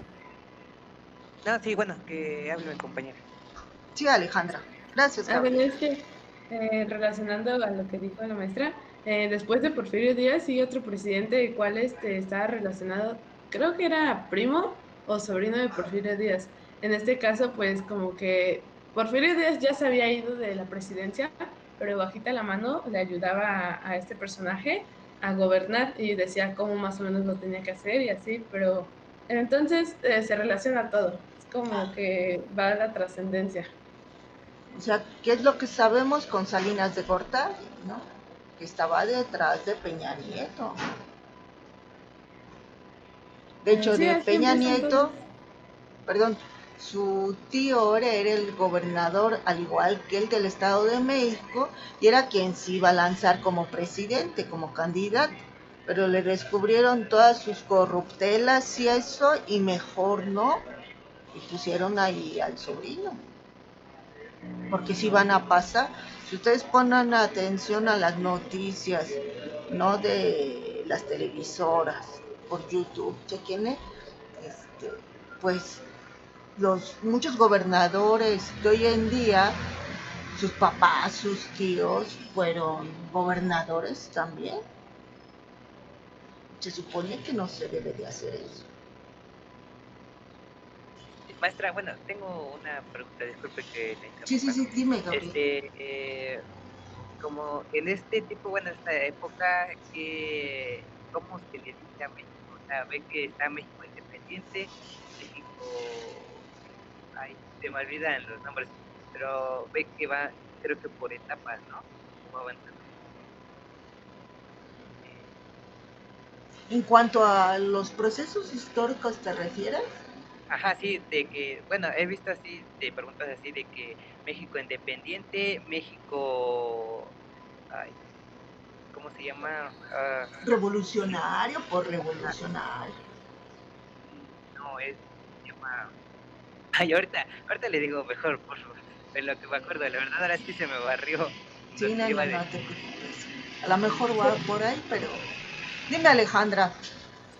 no, sí, bueno, que hable mi compañera.
Sí, Alejandra. Gracias,
Ah, bueno,
Gabriel.
es que relacionando a lo que dijo la maestra, después de Porfirio Díaz sigue otro presidente, el cual estaba relacionado, creo que era primo o sobrino de Porfirio Díaz. En este caso, pues como que Porfirio Díaz ya se había ido de la presidencia, pero bajita la mano le ayudaba a este personaje a gobernar y decía cómo más o menos lo tenía que hacer y así, pero entonces se relaciona todo, es como que va a la trascendencia.
O sea, ¿qué es lo que sabemos con Salinas de Gortari, no? Que estaba detrás de Peña Nieto. De hecho,
Sí,
de
así
Peña
empieza
Nieto,
entonces.
perdón, su tío ahora era el gobernador, al igual que el del Estado de México, y era quien se iba a lanzar como presidente, como candidato. Pero le descubrieron todas sus corruptelas y eso, y mejor no, y pusieron ahí al sobrino. Porque si van a pasar, si ustedes ponen atención a las noticias, no de las televisoras, por YouTube, chequenle, pues muchos gobernadores de hoy en día, sus papás, sus tíos, fueron gobernadores también. Se supone que no se debe de hacer eso.
Maestra, bueno, tengo una pregunta, disculpe que le
Sí,
interrumpa.
dime, Gabriel.
Como en este tipo, bueno, esta época, ¿cómo se le dice a México? O sea, ve que está México independiente, México, ay, se me olvidan los nombres, pero ve que va, creo que por etapas, ¿no? Va avanzando.
En cuanto a los procesos históricos, ¿te refieres?
Ajá, sí, de que, bueno, he visto así, de preguntas así, de que México independiente, México, ay, ¿cómo se llama?
Revolucionario por revolucionario.
No, se llama, ay, ahorita le digo mejor, por favor, en lo que me acuerdo, la verdad ahora sí se me barrió lo
Sí,
que iba a
no
decir.
te preocupes. A lo mejor va por ahí, pero... Dime, Alejandra.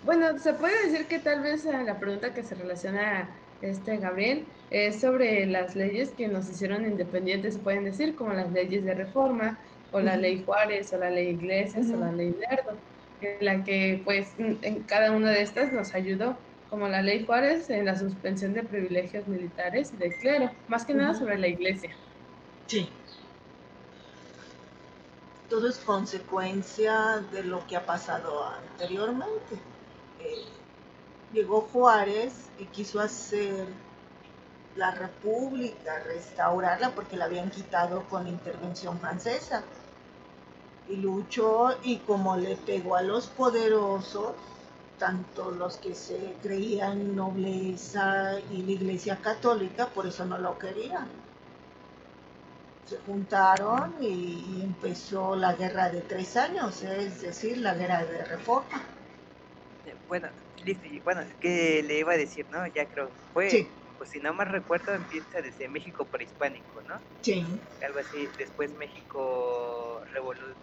Bueno, se puede decir que tal vez la pregunta que se relaciona a Gabriel es sobre las leyes que nos hicieron independientes, se pueden decir, como las leyes de reforma, o la ley Juárez, o la ley Iglesias, o la ley Lerdo, en la que pues en cada una de estas nos ayudó, como la ley Juárez en la suspensión de privilegios militares y del clero, más que nada sobre la iglesia.
Sí. Todo es consecuencia de lo que ha pasado anteriormente. Llegó Juárez y quiso hacer la república, restaurarla porque la habían quitado con intervención francesa. Y luchó, y como le pegó a los poderosos, tanto los que se creían nobleza y la iglesia católica, por eso no lo querían. Se juntaron y empezó la guerra de 3 años, es decir, la guerra de reforma.
Bueno, listo, y bueno, ¿qué le iba a decir, no? Ya creo,
Sí.
pues si no más recuerdo, empieza desde México prehispánico, ¿no?
Sí.
Algo así, después México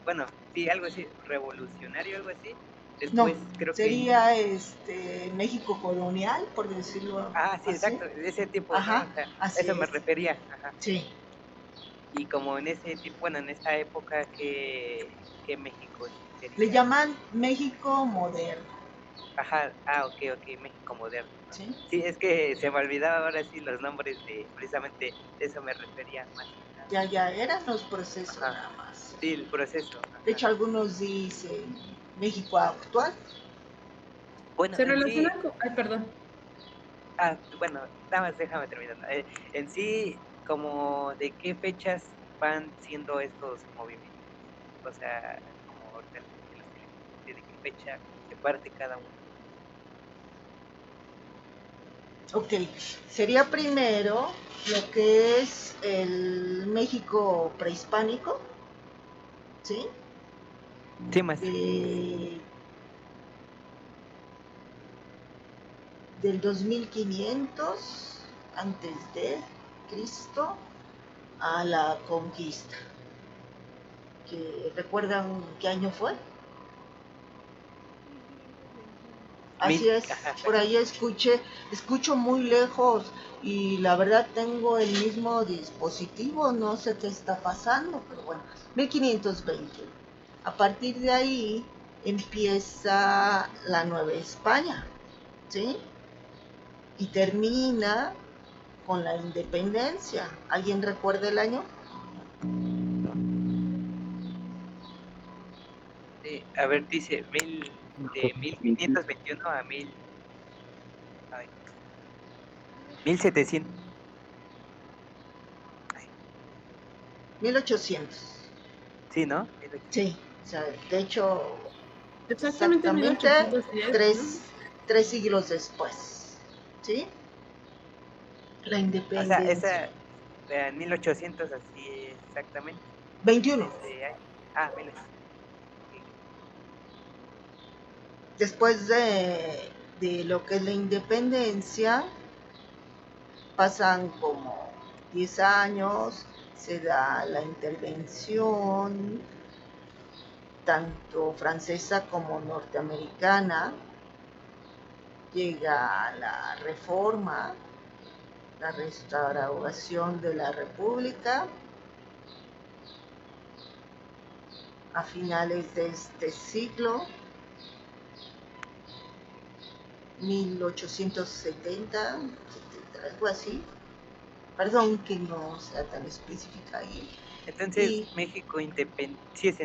bueno, sí, algo así, revolucionario, algo así. Después
No,
creo que...
sería México colonial, por decirlo
Ah, sí,
así.
exacto, de ese tipo, ¿no?
Ajá,
O sea, a
así
eso me
es.
refería. Ajá.
Sí.
Y como en ese tipo, bueno, en esa época que México
Le
sería...
llaman México moderno.
Ajá, ok, México moderno, ¿no?
Sí.
Sí, es que se me olvidaba ahora sí los nombres precisamente de eso me refería más que nada.
Ya eran los procesos
Ajá.
nada más.
Sí, el proceso.
De
Ajá.
hecho, algunos dicen México actual.
Bueno,
Se
en sí,
relaciona con... Ay, perdón.
bueno, nada más déjame terminar. En sí, como de qué fechas van siendo estos movimientos. O sea, como ahorita de los que le comenté, de qué fecha se parte cada uno.
Ok, sería primero lo que es el México prehispánico, ¿sí?
Sí, maestra.
Del 2500 antes de Cristo a la conquista. ¿Recuerdan qué año fue? Así es, por ahí escucho muy lejos y la verdad tengo el mismo dispositivo, no sé qué está pasando, pero bueno, 1520. A partir de ahí empieza la Nueva España, ¿sí? Y termina con la independencia. ¿Alguien recuerda el año?
A ver, dice de 1521 a 1700.
1800.
Sí, ¿no?
Sí, o sea, de hecho,
Exactamente 1810,
tres siglos después, ¿sí? La
O sea,
independencia.
esa 1800 así exactamente.
21.
Ese año. Ah, 1800.
Después de lo que es la independencia, pasan como 10 años, se da la intervención tanto francesa como norteamericana, llega la reforma, la restauración de la República a finales de este siglo, 1870, algo así. Perdón que no sea tan específica ahí.
Entonces, México sí es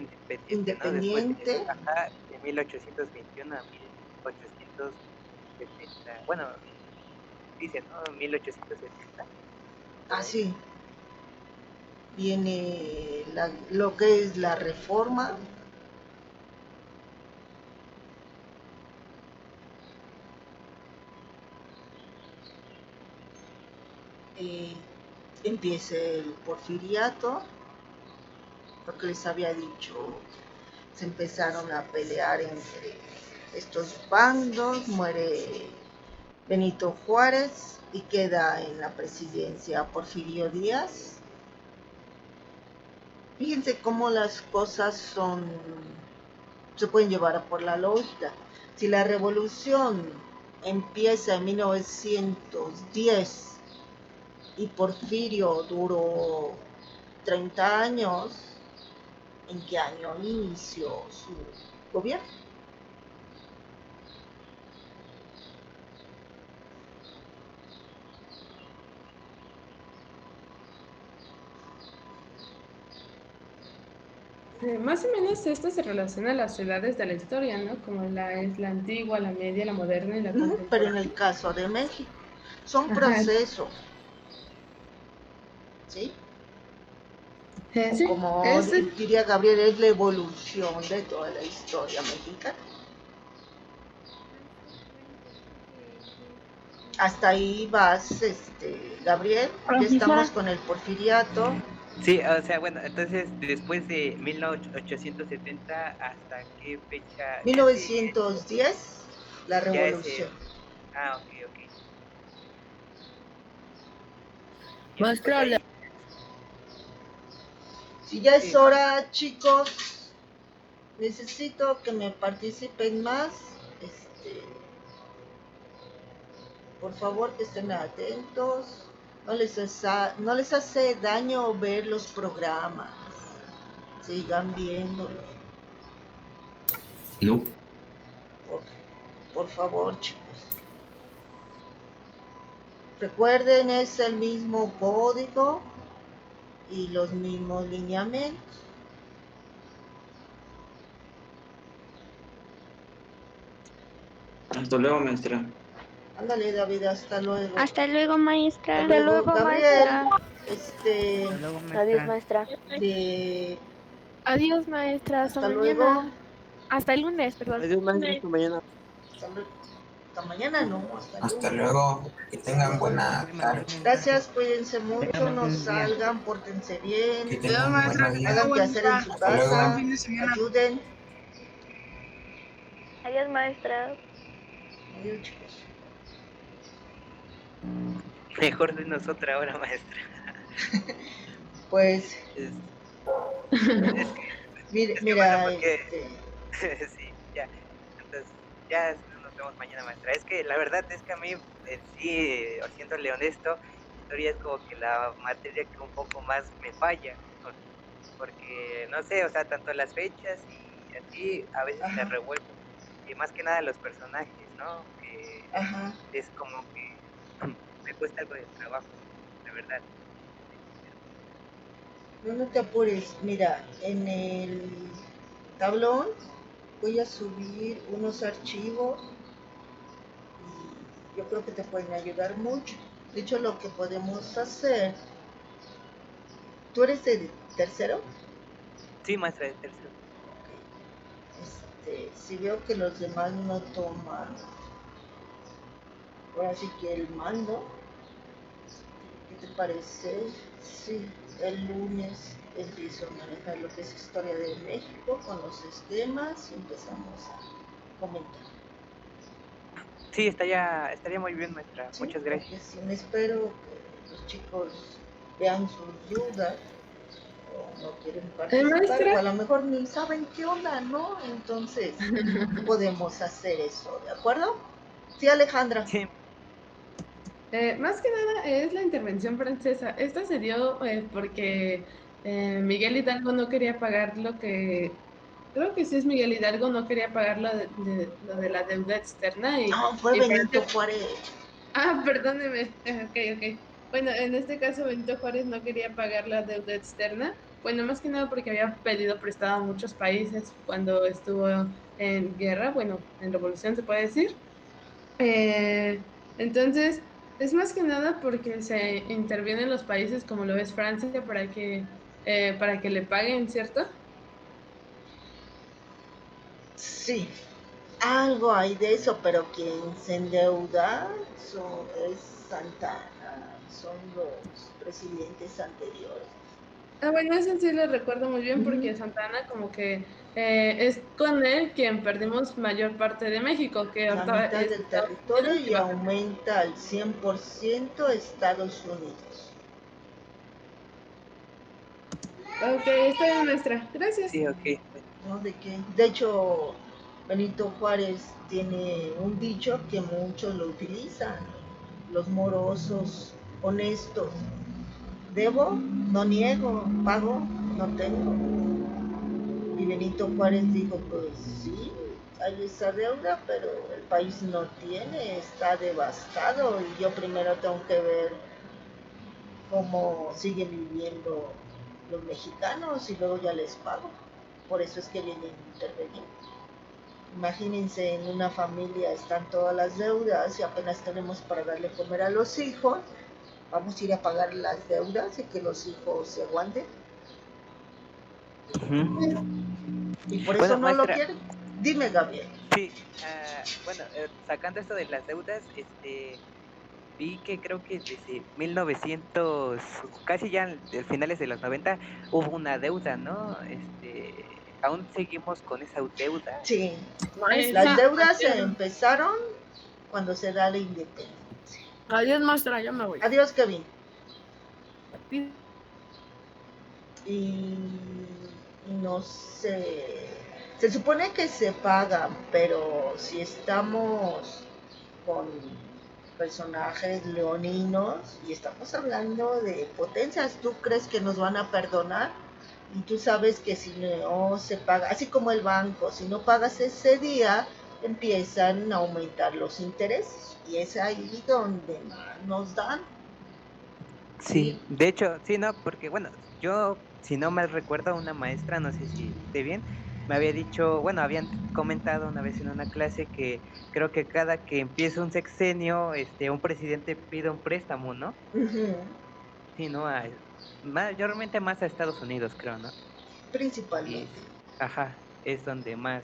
independiente, ¿no? Después de 1821 a 1870. Bueno, dice, ¿no? 1870.
Así. Viene lo que es la reforma. Empieza el porfiriato, lo que les había dicho, se empezaron a pelear entre estos bandos, muere Benito Juárez y queda en la presidencia Porfirio Díaz. Fíjense cómo las cosas se pueden llevar por la lógica. Si la revolución empieza en 1910 y Porfirio duró 30 años, ¿en qué año inició su gobierno?
Más o menos esto se relaciona a las edades de la historia, ¿no? Como es la antigua, la media, la moderna y la contemporánea.
Pero en el caso de México, son procesos, ¿sí?
Sí,
como diría Gabriel, es la evolución de toda la historia mexicana. Hasta ahí vas, Gabriel, ya estamos con el porfiriato.
Sí, o sea, bueno, entonces después de 1870, ¿hasta qué fecha?
1910, la revolución.
Ok.
Maestra,
Si ya es hora, chicos, necesito que me participen más. Por favor, que estén atentos. No les hace daño ver los programas. Sigan viéndolos.
No.
Por favor, chicos. Recuerden, es el mismo código y los mismos lineamientos.
Hasta luego, maestra.
Ándale, David, hasta luego.
Hasta luego, maestra.
Hasta luego, Gabriel.
Adiós, maestra.
Adiós, maestra.
Hasta luego.
Hasta el lunes, perdón.
Adiós, maestra. Hasta mañana.
Hasta luego. hasta mañana, no, hasta
Hasta
lunes.
luego, que tengan buena tarde,
Gracias, cuídense mucho, no salgan, pórtense bien,
que
Adiós,
tengan un
maestra.
buen
Que
día.
tenga
hagan
buen
quehacer en
día.
su
Hasta luego.
casa,
Buen fin de semana.
ayuden.
Adiós, maestra.
Adiós, chicos.
Mejor denos otra hora, maestra.
Pues,
Es
mira,
que bueno, porque
este,
sí, ya. Entonces, ya si no nos vemos mañana, maestra. Es que la verdad es que a mí, sí, siéndole honesto, historia es como que la materia que un poco más me falla. Porque, no sé, o sea, tanto las fechas y así a veces me
ajá,
revuelvo. Y más que nada los personajes, ¿no? Que
ajá.
es como que me cuesta algo de trabajo, de verdad.
No te apures, mira, en el tablón voy a subir unos archivos y yo creo que te pueden ayudar mucho. De hecho, lo que podemos hacer, ¿tú eres de tercero?
Sí, maestra de tercero.
Si veo que los demás no toman, ahora sí que el mando, ¿qué te parece? Sí, el lunes empiezo a manejar lo que es historia de México con los sistemas y empezamos a comentar.
Sí, estaría muy bien, maestra.
Sí,
Muchas gracias.
porque si me espero que los chicos vean sus dudas o no quieren participar,
maestra.
o a lo mejor ni saben qué onda, ¿no? Entonces podemos hacer eso, ¿de acuerdo? Sí, Alejandra.
Sí.
Más que nada es la intervención francesa. Esta se dio porque Miguel Hidalgo no quería pagar lo que, creo que sí es Miguel Hidalgo, no quería pagar lo de la deuda externa
No, fue
y
Benito
Francia.
Juárez.
Ah, perdóneme. Ok. Bueno, en este caso Benito Juárez no quería pagar la deuda externa. Bueno, más que nada porque había pedido prestado a muchos países cuando estuvo en guerra, bueno, en revolución se puede decir. Entonces, es más que nada porque se intervienen los países como lo es Francia para que le paguen, ¿cierto?
Sí, algo hay de eso, pero quien se endeuda es Santana, son los presidentes anteriores.
Ah, bueno, eso sí lo recuerdo muy bien porque Santana como que es con él quien perdimos mayor parte de México, que
La
ahorita
mitad
es
del
Estados
territorio
Unidos y
y
Baja.
aumenta al 100% Estados Unidos.
Ok, está bien, maestra. Gracias.
Sí, ok.
¿No? ¿De qué? De hecho, Benito Juárez tiene un dicho que muchos lo utilizan, los morosos honestos. Debo, no niego, pago, no tengo. Y Benito Juárez dijo, pues sí, hay esa deuda, pero el país no tiene, está devastado y yo primero tengo que ver cómo siguen viviendo los mexicanos y luego ya les pago. Por eso es que vienen a intervenir. Imagínense, en una familia están todas las deudas y apenas tenemos para darle comer a los hijos. Vamos a ir a pagar las deudas y que los hijos se aguanten. Y por eso
Bueno,
no lo
maestra.
quieren. Dime, Gabriel.
Sí, bueno, sacando esto de las deudas, vi que creo que desde 1900, casi ya en finales de los 90, hubo una deuda, ¿no? ¿Aún seguimos con esa deuda?
Sí,
Maestra.
las
Sí,
deudas
maestra.
empezaron cuando se da la independencia.
Adiós, maestra, ya me voy.
Adiós, Kevin.
Sí.
Y no sé, se supone que se pagan, pero si estamos con personajes leoninos y estamos hablando de potencias, ¿tú crees que nos van a perdonar? Y tú sabes que si no se paga, así como el banco, si no pagas ese día, empiezan a aumentar los intereses y es ahí donde más nos dan.
Sí, de hecho, sí, no, porque bueno, yo, si no mal recuerdo, una maestra, no sé si esté bien, me había dicho, bueno, habían comentado una vez en una clase que creo que cada que empieza un sexenio, un presidente pide un préstamo, ¿no? Sí, ¿no? Mayormente más a Estados Unidos, creo, ¿no?
Principalmente.
Ajá, es donde más,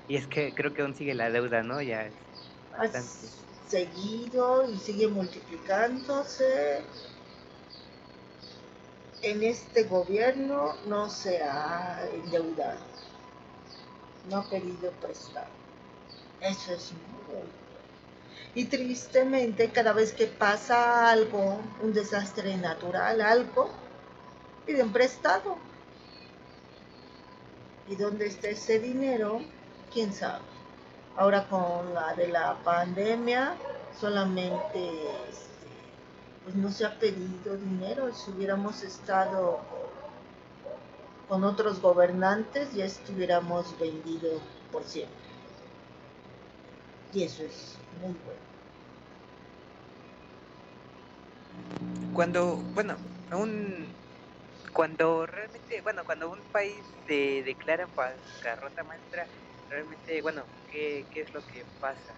y es que creo que aún sigue la deuda, ¿no? Ya,
ha
bastante.
seguido y sigue multiplicándose. En este gobierno no se ha endeudado, no ha pedido prestar. Eso es muy bueno. Y tristemente, cada vez que pasa algo, un desastre natural, algo, piden prestado. ¿Y dónde está ese dinero? ¿Quién sabe? Ahora con la de la pandemia, solamente pues no se ha pedido dinero. Si hubiéramos estado con otros gobernantes, ya estuviéramos vendidos por siempre. Y eso es muy bueno.
Cuando realmente, cuando un país se declara bancarrota, maestra, realmente, ¿qué es lo que pasa?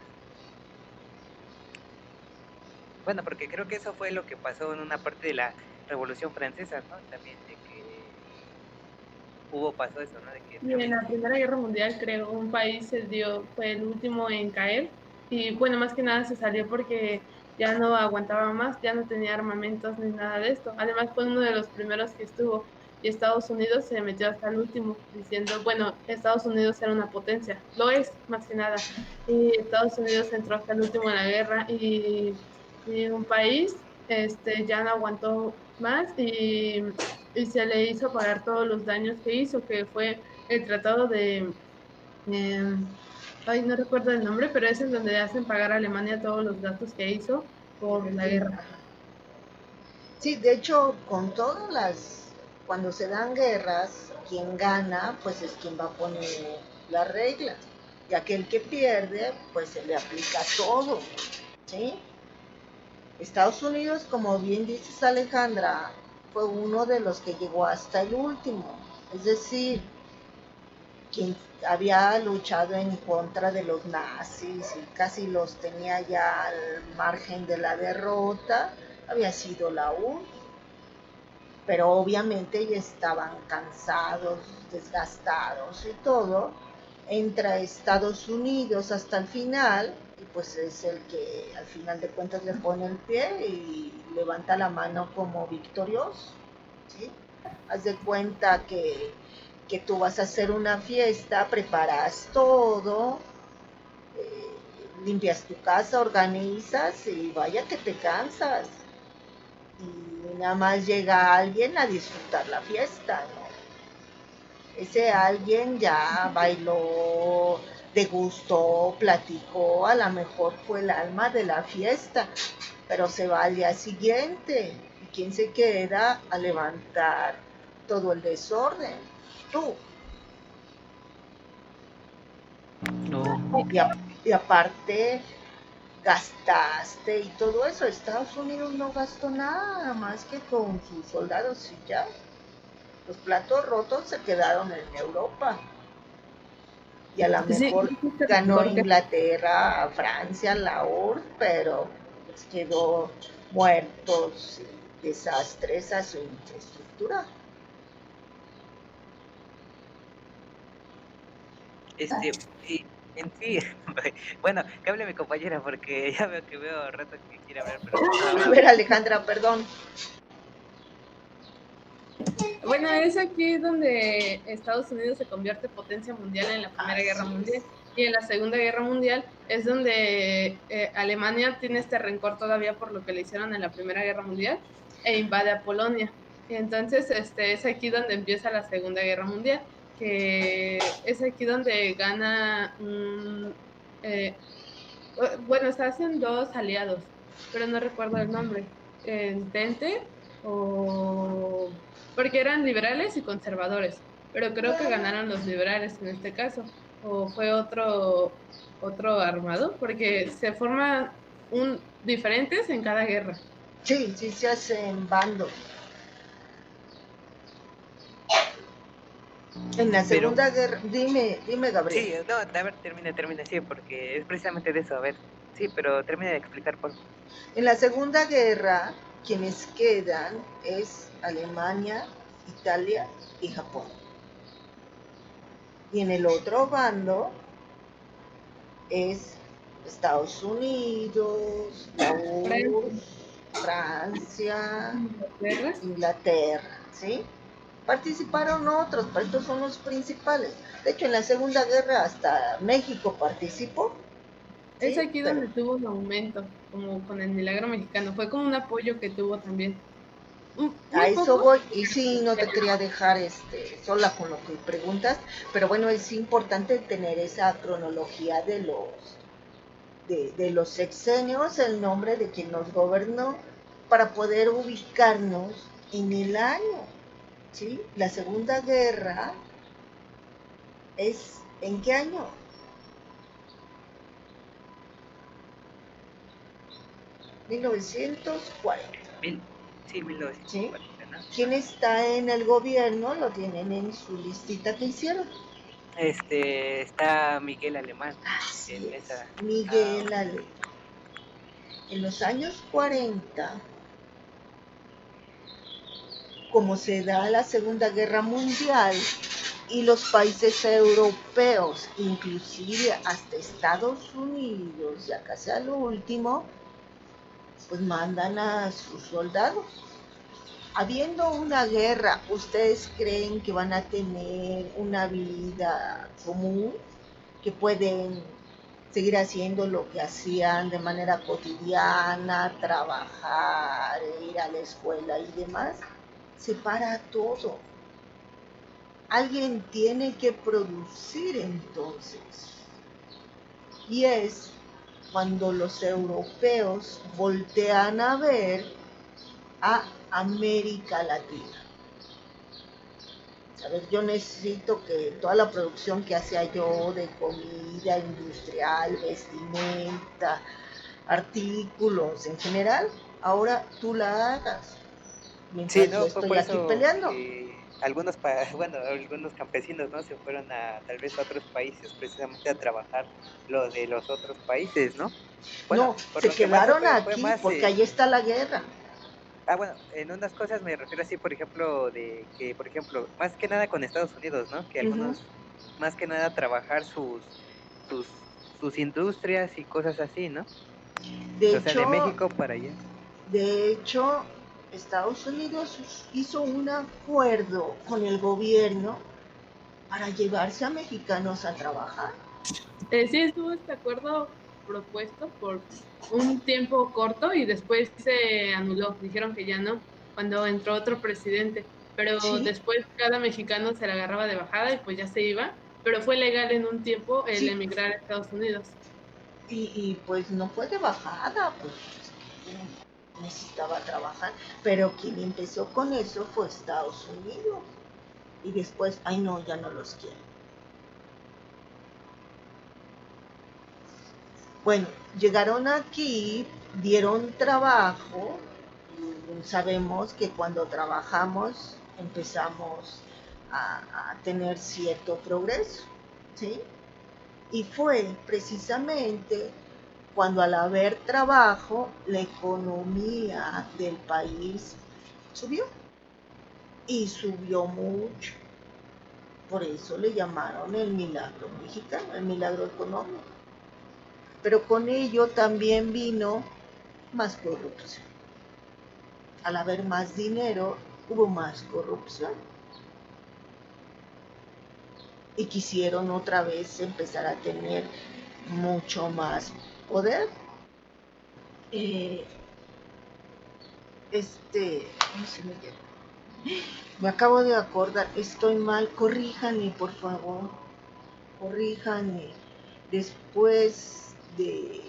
Bueno, porque creo que eso fue lo que pasó en una parte de la Revolución Francesa, ¿no? También de que pasó eso, ¿no? De que
Y en la Primera Guerra Mundial, creo, un país fue el último en caer. Y bueno, más que nada se salió porque ya no aguantaba más, ya no tenía armamentos ni nada de esto. Además, fue uno de los primeros que estuvo. Y Estados Unidos se metió hasta el último, diciendo, bueno, Estados Unidos era una potencia, lo es, más que nada. Y Estados Unidos entró hasta el último en la guerra y un país ya no aguantó más y se le hizo pagar todos los daños que hizo, que fue el tratado de, no recuerdo el nombre, pero es en donde hacen pagar a Alemania todos los gastos que hizo por la guerra.
Sí, de hecho, con todas cuando se dan guerras, quien gana, pues es quien va a poner las reglas. Y aquel que pierde, pues se le aplica todo, ¿sí? Estados Unidos, como bien dices, Alejandra, fue uno de los que llegó hasta el último. Es decir, quien había luchado en contra de los nazis y casi los tenía ya al margen de la derrota, había sido la URSS. Pero obviamente ya estaban cansados, desgastados y todo. Entra Estados Unidos hasta el final y pues es el que al final de cuentas le pone el pie y levanta la mano como victorioso, ¿sí? Haz de cuenta que tú vas a hacer una fiesta, preparas todo, limpias tu casa, organizas y vaya que te cansas. Y nada más llega alguien a disfrutar la fiesta, ¿no? Ese alguien ya bailó, degustó, platicó, a lo mejor fue el alma de la fiesta, pero se va al día siguiente. ¿Y quién se queda a levantar todo el desorden? Tú.
No.
Y aparte gastaste y todo eso. Estados Unidos no gastó nada más que con sus soldados y ya. Los platos rotos se quedaron en Europa. Y a lo mejor ganó Inglaterra, Francia, la URSS, pero les quedó muertos y desastres a su infraestructura.
Y en sí, bueno, que hable mi compañera porque ya veo rato que quiere hablar, pero
A ver, Alejandra, perdón.
Bueno, es aquí donde Estados Unidos se convierte en potencia mundial en la Primera Guerra Mundial. Y en la Segunda Guerra Mundial es donde Alemania tiene este rencor todavía por lo que le hicieron en la Primera Guerra Mundial e invade a Polonia. Entonces, es aquí donde empieza la Segunda Guerra Mundial, que es aquí donde gana bueno, se hacen dos aliados, pero no recuerdo el nombre. Entente o... porque eran liberales y conservadores, pero creo que ganaron los liberales en este caso, o fue otro armado, porque se forman diferentes en cada guerra.
Sí, se hacen bandos. En la Segunda Guerra, dime, Gabriel.
Sí, no, a ver, termina, sí, porque es precisamente de eso, a ver, sí, pero termina de explicar, por favor.
En la Segunda Guerra, quienes quedan es Alemania, Italia y Japón. Y en el otro bando es Estados Unidos, la URSS, Francia, Inglaterra, ¿sí? Participaron otros, pero estos son los principales. De hecho, en la Segunda Guerra hasta México participó. ¿sí?
Es aquí donde tuvo un aumento, como con el milagro mexicano. Fue como un apoyo que tuvo también.
A eso voy, y sí, no te quería dejar sola con lo que preguntas, pero bueno, es importante tener esa cronología de los sexenios, el nombre de quien nos gobernó, para poder ubicarnos en el año, ¿sí? La Segunda Guerra es, ¿en qué año? ¿1940?
Sí, 1940.
¿Sí?
¿no?
¿Quién está en el gobierno? Lo tienen en su listita que hicieron.
Está Miguel Alemán.
Así es, Miguel Alemán. En los años 40, como se da la Segunda Guerra Mundial y los países europeos, inclusive hasta Estados Unidos, ya casi al último, pues mandan a sus soldados. Habiendo una guerra, ¿ustedes creen que van a tener una vida común? ¿Que pueden seguir haciendo lo que hacían de manera cotidiana, trabajar, ir a la escuela y demás? Se para todo. Alguien tiene que producir entonces. Y es cuando los europeos voltean a ver a América Latina. A ver, yo necesito que toda la producción que hacía yo de comida industrial, vestimenta, artículos en general, ahora tú la hagas. Mientras yo estoy aquí peleando.
Algunos campesinos, ¿no? Se fueron a tal vez a otros países precisamente a trabajar lo de los otros países, ¿no? Bueno,
no, se quedaron aquí porque ahí está la guerra.
Bueno, en unas cosas me refiero así, por ejemplo, de que, por ejemplo, más que nada con Estados Unidos, ¿no? Que algunos, más que nada, trabajar sus industrias y cosas así, ¿no?
De
de México para allá.
De hecho, Estados Unidos hizo un acuerdo con el gobierno para llevarse a mexicanos a trabajar.
Sí, estuvo este acuerdo propuesto por un tiempo corto y después se anuló, dijeron que ya no, cuando entró otro presidente, pero después cada mexicano se la agarraba de bajada y pues ya se iba, pero fue legal en un tiempo el emigrar a Estados Unidos.
Y pues no fue de bajada, pues necesitaba trabajar, pero quien empezó con eso fue Estados Unidos y después, ay no, ya no los quiero. Bueno, llegaron aquí, dieron trabajo, y sabemos que cuando trabajamos empezamos a tener cierto progreso, ¿sí? Y fue precisamente cuando al haber trabajo, la economía del país subió, y subió mucho. Por eso le llamaron el milagro mexicano, el milagro económico. Pero con ello también vino más corrupción. Al haber más dinero, hubo más corrupción. Y quisieron otra vez empezar a tener mucho más poder. ¿Cómo se me llama? Me acabo de acordar, estoy mal, corríjanme por favor, corríjanme. Después de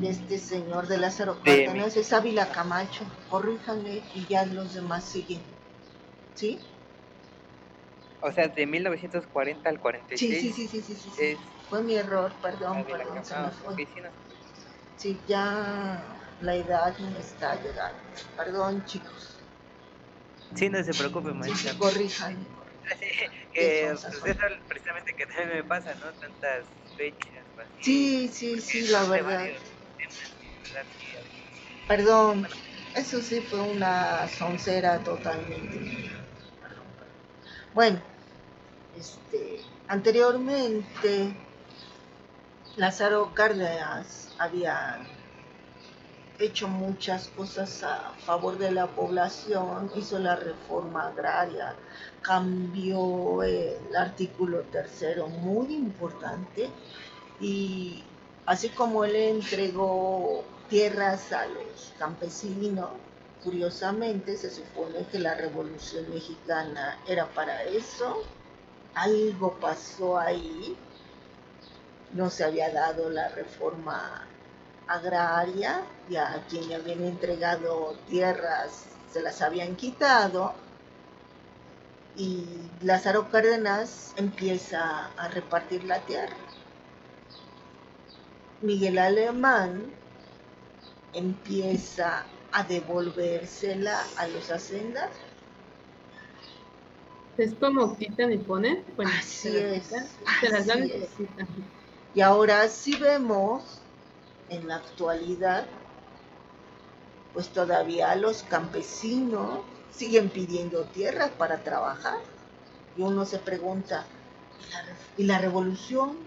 este señor de Lázaro Cárdenas, es Ávila Camacho, corríjanme y ya los demás siguen, ¿sí?
O sea, de 1940 al 46.
Sí. Fue mi error, perdón, se me fue. Sí, ya la edad me está llegando. Perdón, chicos.
Sí, no se preocupe, maestra.
Sí, corríjanme.
Eso precisamente que también me pasa, ¿no? Tantas fechas.
Sí, la verdad. Perdón, eso sí fue una soncera totalmente. Bueno, Anteriormente, Lázaro Cárdenas había hecho muchas cosas a favor de la población, hizo la reforma agraria, cambió el artículo 3º, muy importante, y así como él entregó tierras a los campesinos, curiosamente se supone que la Revolución Mexicana era para eso. Algo pasó ahí, no se había dado la reforma agraria, y a quien le habían entregado tierras se las habían quitado, y Lázaro Cárdenas empieza a repartir la tierra. Miguel Alemán empieza a devolvérsela a los hacendados.
Es como quitan y ponen, bueno,
Así
se las
es,
quitan, se las dan y
así
se
es.
las quitan.
Y ahora sí vemos, en la actualidad, pues todavía los campesinos siguen pidiendo tierras para trabajar. Y uno se pregunta, ¿y la revolución?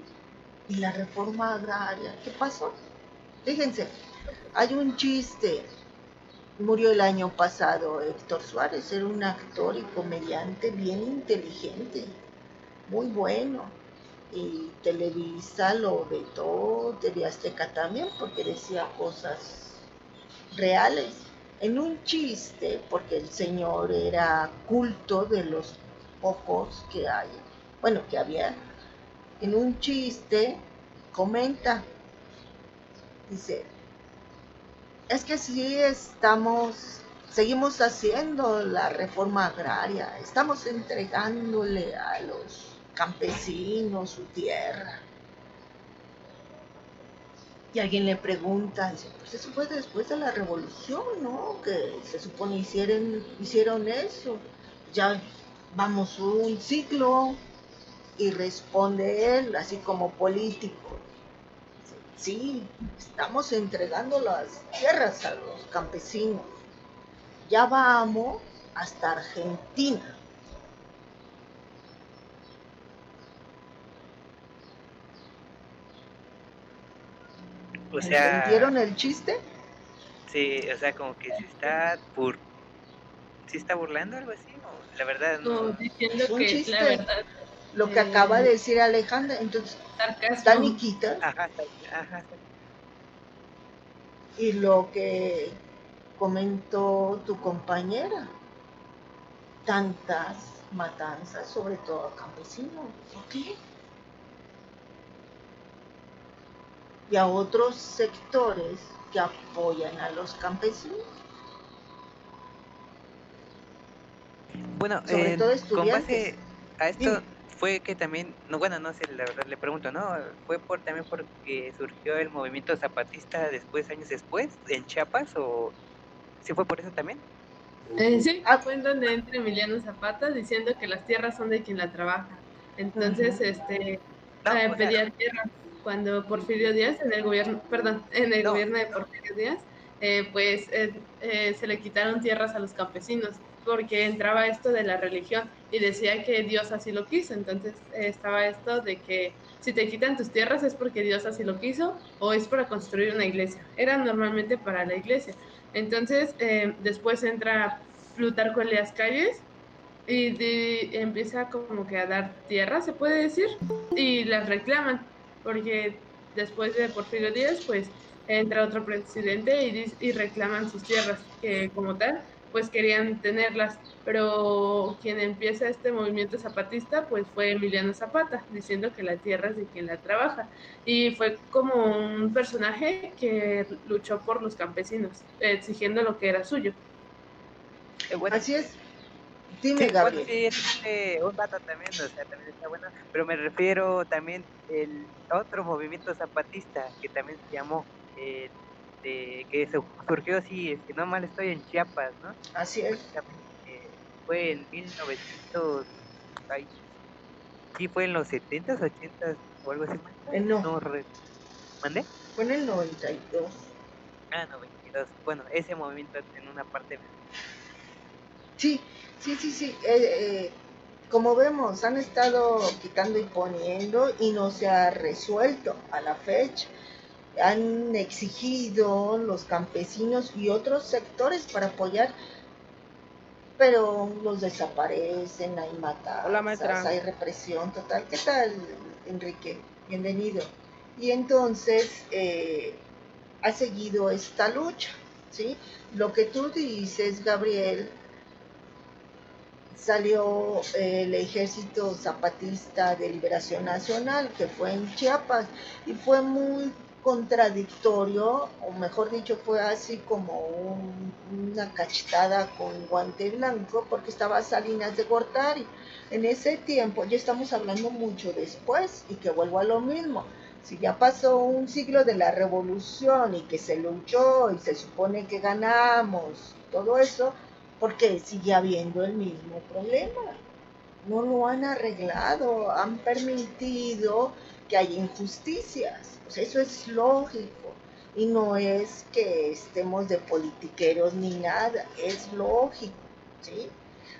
¿Y la reforma agraria? ¿Qué pasó? Fíjense, hay un chiste. Murió el año pasado Héctor Suárez, era un actor y comediante bien inteligente, muy bueno. Y Televisa lo vetó, TV Azteca también, porque decía cosas reales. En un chiste, porque el señor era culto de los pocos que hay, bueno, que había, en un chiste comenta, dice, es que sí seguimos haciendo la reforma agraria, estamos entregándole a los campesinos su tierra. Y alguien le pregunta, dice, pues eso fue después de la revolución, ¿no? Que se supone hicieron eso. Ya vamos un siglo. Y responde él, así como político, sí, estamos entregando las tierras a los campesinos. Ya vamos hasta Argentina.
O sea,
¿Entendieron el chiste?
sí, o sea, como que ¿sí está burlando algo así? O la verdad
No,
no.
diciendo
Un
que la
chiste,
verdad,
lo que acaba de decir Alejandra. Entonces,
sarcasmo.
Dani quita,
Ajá.
y lo que comentó tu compañera, tantas matanzas, sobre todo a campesinos. ¿Por qué? Y a otros sectores que apoyan a los campesinos,
Bueno,
sobre todo
con
estudiantes.
base a esto
Dime.
fue que también, no, bueno, no sé, la verdad le pregunto, ¿no? ¿Fue también porque surgió el movimiento zapatista años después, en Chiapas, o sí fue por eso también?
Sí, fue en donde entra Emiliano Zapata diciendo que las tierras son de quien la trabaja. Entonces, pedía tierras cuando Porfirio Díaz en el gobierno, gobierno de Porfirio Díaz, se le quitaron tierras a los campesinos porque entraba esto de la religión y decía que Dios así lo quiso. Entonces estaba esto de que si te quitan tus tierras es porque Dios así lo quiso o es para construir una iglesia. Era normalmente para la iglesia. Entonces, después entra Plutarco Elías Calles y empieza como que a dar tierra, se puede decir, y las reclaman, porque después de Porfirio Díaz, pues entra otro presidente y reclaman sus tierras, que como tal, pues querían tenerlas, pero quien empieza este movimiento zapatista, pues fue Emiliano Zapata, diciendo que la tierra es de quien la trabaja, y fue como un personaje que luchó por los campesinos, exigiendo lo que era suyo.
Bueno,
así es. Dime,
sí, bueno,
Gabriel.
sí, un dato también, o sea, también está bueno, pero me refiero también el otro movimiento zapatista que también se llamó, que surgió, sí, si no mal estoy, en Chiapas, ¿no?
Así es.
Fue en 1900, ay, sí, fue en los 70s, 80s o algo así,
No.
¿Mandé?
Fue en el 92.
92. Bueno, ese movimiento en una parte.
Sí. como vemos, han estado quitando y poniendo y no se ha resuelto a la fecha. Han exigido los campesinos y otros sectores para apoyar, pero los desaparecen, hay
Hola,
matanzas,
maestra.
hay represión total. ¿Qué tal, Enrique? Bienvenido. Y entonces ha seguido esta lucha, ¿sí? Lo que tú dices, Gabriel, salió el Ejército Zapatista de Liberación Nacional, que fue en Chiapas, y fue muy contradictorio, o mejor dicho, fue así como una cachetada con guante blanco, porque estaba Salinas de Gortari. En ese tiempo, ya estamos hablando mucho después, y que vuelvo a lo mismo, si ya pasó un siglo de la revolución y que se luchó y se supone que ganamos, todo eso, porque sigue habiendo el mismo problema. No lo han arreglado, han permitido que haya injusticias. Pues eso es lógico. Y no es que estemos de politiqueros ni nada, es lógico, ¿sí?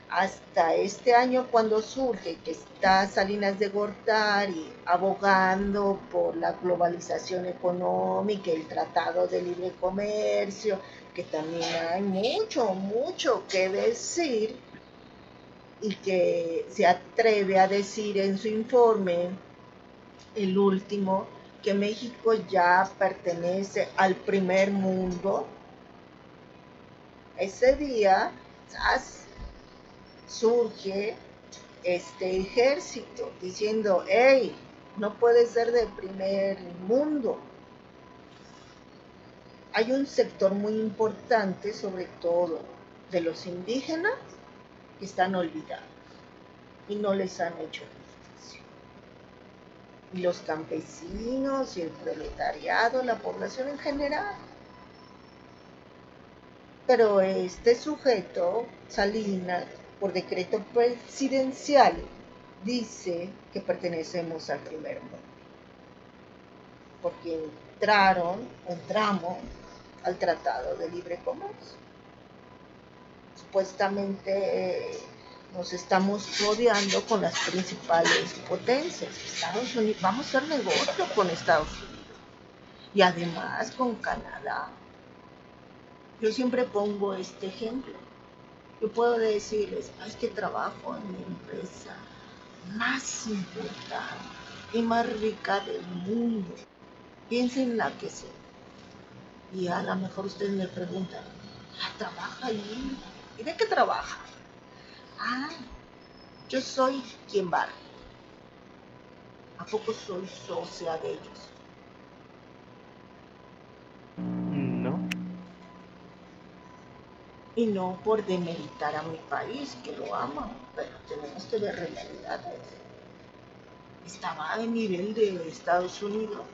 Hasta este año cuando surge que está Salinas de Gortari abogando por la globalización económica, el Tratado de Libre Comercio, que también hay mucho que decir, y que se atreve a decir en su informe, el último, que México ya pertenece al primer mundo. Ese día surge este ejército diciendo, hey, no puede ser del primer mundo. Hay un sector muy importante, sobre todo de los indígenas, que están olvidados y no les han hecho justicia. Y los campesinos y el proletariado, la población en general. Pero este sujeto, Salinas, por decreto presidencial, dice que pertenecemos al primer mundo. Porque entramos al Tratado de Libre Comercio. Supuestamente nos estamos rodeando con las principales potencias. Estados Unidos, vamos a hacer negocio con Estados Unidos y además con Canadá. Yo siempre pongo este ejemplo. Yo puedo decirles, es que trabajo en la empresa más importante y más rica del mundo. Piensen en la que sea. Y a lo mejor ustedes me preguntan, ¿trabaja ahí? ¿Y de qué trabaja? Yo soy quien barre. ¿A poco soy socia de ellos?
No.
Y no por demeritar a mi país, que lo amo, pero tenemos que ver realidades. Estaba a nivel de Estados Unidos.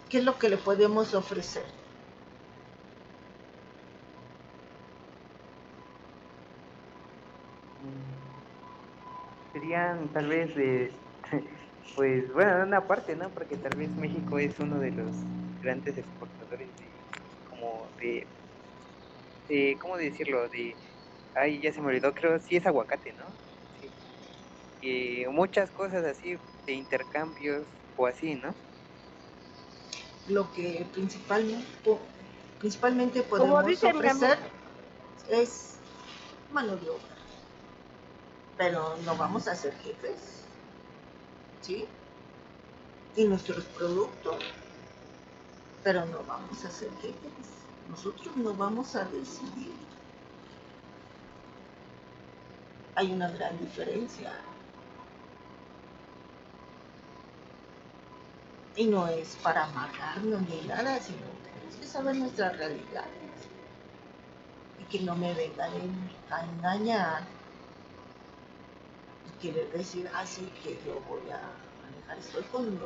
¿Qué es lo que le podemos ofrecer?
Serían tal vez pues bueno, una parte, ¿no? Porque tal vez México es uno de los grandes exportadores ¿cómo decirlo? Ay, ya se me olvidó, creo, sí es aguacate, ¿no? Sí. Muchas cosas así de intercambios o así, ¿no?
Lo que principalmente
Como
podemos
dice mi
ofrecer
amigo,
es mano de obra. Pero no vamos a ser jefes, ¿sí? Y nuestros productos, pero no vamos a ser jefes. Nosotros no vamos a decidir. Hay una gran diferencia. Y no es para amargarnos ni nada, sino tenemos que saber nuestra realidad. Y que no me vengan a engañar y querer decir, así que yo voy a manejar, estoy con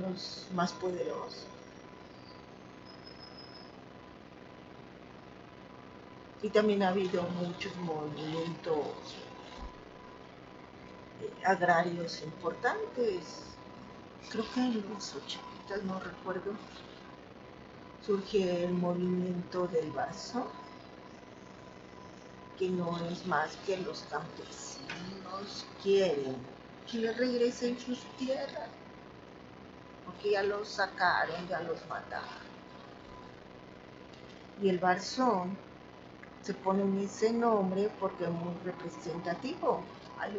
los más poderosos. Y también ha habido muchos movimientos agrarios importantes. Creo que en los 80, no recuerdo, surge el movimiento del vaso, que no es más que los campesinos quieren que le regresen sus tierras, porque ya los sacaron, ya los mataron. Y el Barzón se pone ese nombre porque es muy representativo. Hay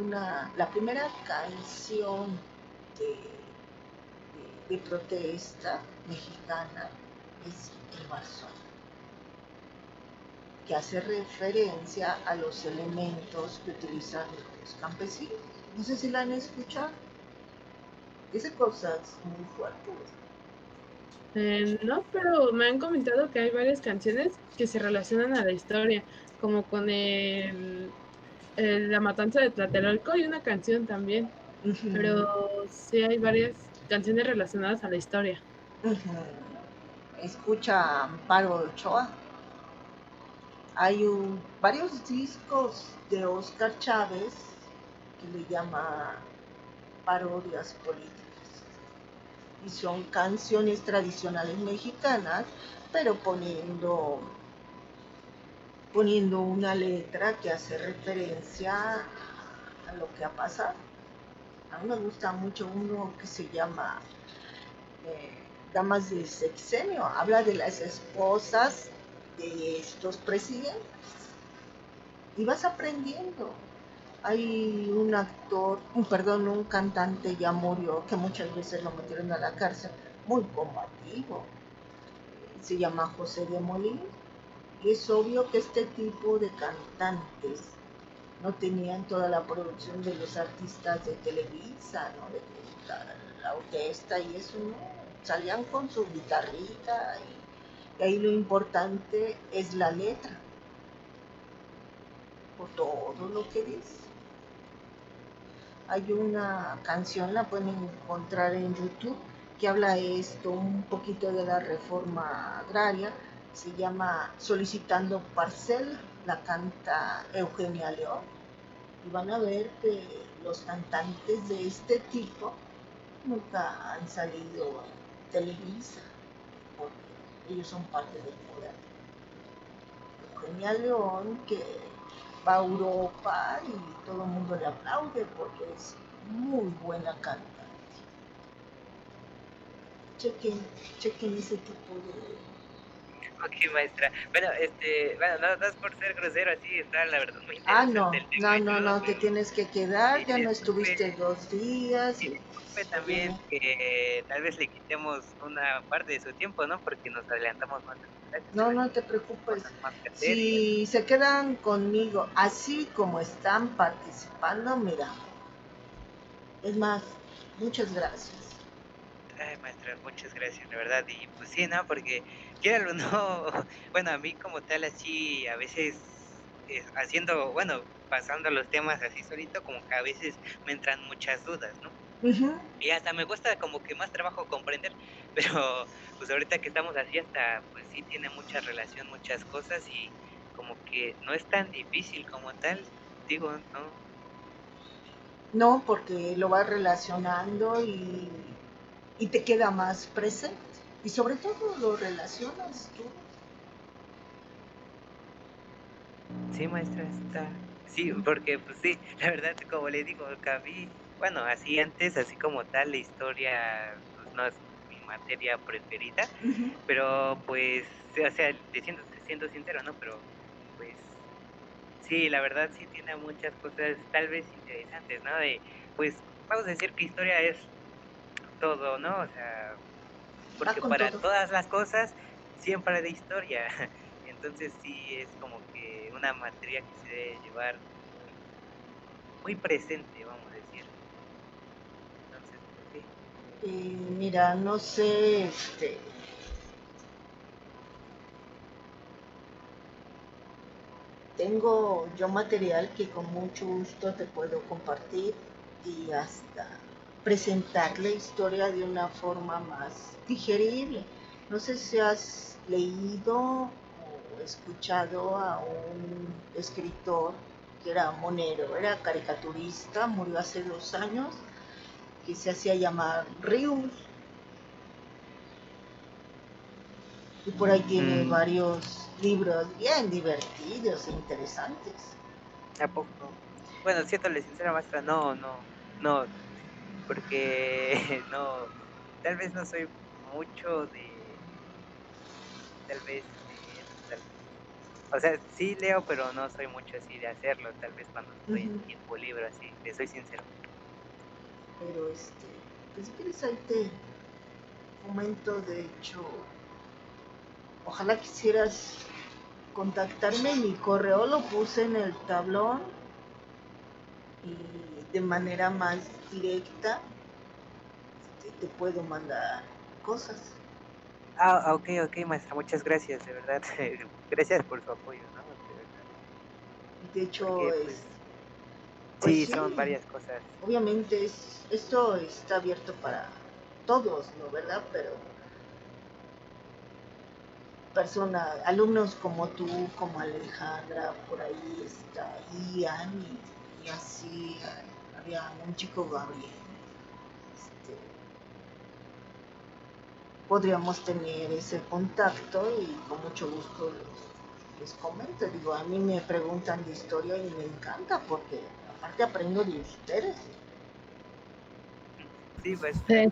la primera canción de protesta mexicana es el Barzón, que hace referencia a los elementos que utilizan los campesinos. No sé si la han escuchado. Dice cosas muy fuertes.
No, pero me han comentado que hay varias canciones que se relacionan a la historia, como con la matanza de Tlatelolco y una canción también. Pero sí hay varias canciones relacionadas a la historia.
Escucha Amparo Ochoa. Hay varios discos de Óscar Chávez que le llama parodias políticas. Y son canciones tradicionales mexicanas, pero poniendo una letra que hace referencia a lo que ha pasado. A mí me gusta mucho uno que se llama Damas de Sexenio. Habla de las esposas de estos presidentes. Y vas aprendiendo. Hay un cantante ya murió, que muchas veces lo metieron a la cárcel, muy combativo. Se llama José de Molín. Y es obvio que este tipo de cantantes no tenían toda la producción de los artistas de Televisa, ¿no? De la orquesta y eso, ¿no? Salían con su guitarrita y ahí lo importante es la letra, por todo lo que dice. Hay una canción, la pueden encontrar en YouTube, que habla esto, un poquito de la reforma agraria, se llama Solicitando Parcela, la canta Eugenia León, y van a ver que los cantantes de este tipo nunca han salido en Televisa, porque ellos son parte del poder. Eugenia León, que va a Europa y todo el mundo le aplaude porque es muy buena cantante. Chequen ese tipo de...
Ok, maestra. Bueno, no es por ser grosero, así está la verdad muy interesante el tema.
No, te tienes que quedar, ya no estuviste 2 días.
Y disculpe también que tal vez le quitemos una parte de su tiempo, ¿no? Porque nos adelantamos más.
No te preocupes. Si se quedan conmigo así como están participando, mira. Es más, muchas gracias.
Ay, maestra, muchas gracias, la verdad. Y pues sí, ¿no? Porque, quiéralo o no, bueno, a mí como tal, así, a veces, pasando los temas así solito, como que a veces me entran muchas dudas, ¿no? Y hasta me cuesta como que más trabajo comprender, pero pues ahorita que estamos así hasta, pues sí tiene mucha relación, muchas cosas y como que no es tan difícil como tal, digo, ¿no?
No, porque lo vas relacionando y te queda más presente. Y sobre todo lo relacionas tú.
Sí, maestra, sí, porque pues sí, la verdad, como le digo, bueno, así antes, así como tal, la historia pues, no es mi materia preferida, pero pues, o sea, siendo sincero, ¿no? Pero pues sí, la verdad sí tiene muchas cosas tal vez interesantes, ¿no? Pues vamos a decir que historia es todo, ¿no? O sea, porque para todas las cosas siempre hay de historia. Entonces sí es como que una materia que se debe llevar muy presente, vamos a decir. Entonces, pues sí.
Mira, no sé, tengo yo material que con mucho gusto te puedo compartir y hasta presentar la historia de una forma más digerible. No sé si has leído o escuchado a un escritor que era monero, era caricaturista, murió hace 2 años, que se hacía llamar Rius. Y por ahí tiene
Mm,
varios libros bien divertidos e interesantes.
¿A poco? Bueno, siéndole sincera, maestra, no, porque no, tal vez no soy mucho tal vez, tal- o sea, sí leo, pero no soy mucho así de hacerlo, tal vez cuando estoy en
Ujú.
tiempo libre, así, te soy sincero.
Pero pues si quieres ahí te comento, de hecho, ojalá quisieras contactarme, mi correo lo puse en el tablón y de manera más directa te puedo mandar cosas.
Ok, maestra, muchas gracias, de verdad, gracias por su apoyo, ¿no? De verdad,
De hecho,
porque pues
pues
sí,
sí,
son varias cosas.
obviamente esto está abierto para todos, ¿no? ¿Verdad? Pero personas, alumnos como tú, como Alejandra, por ahí está Ian y así había un chico Gabriel. Este, podríamos tener ese contacto y con mucho gusto les comento. Digo, a mí me preguntan de historia y me encanta porque aparte aprendo de ustedes.
Sí, maestra.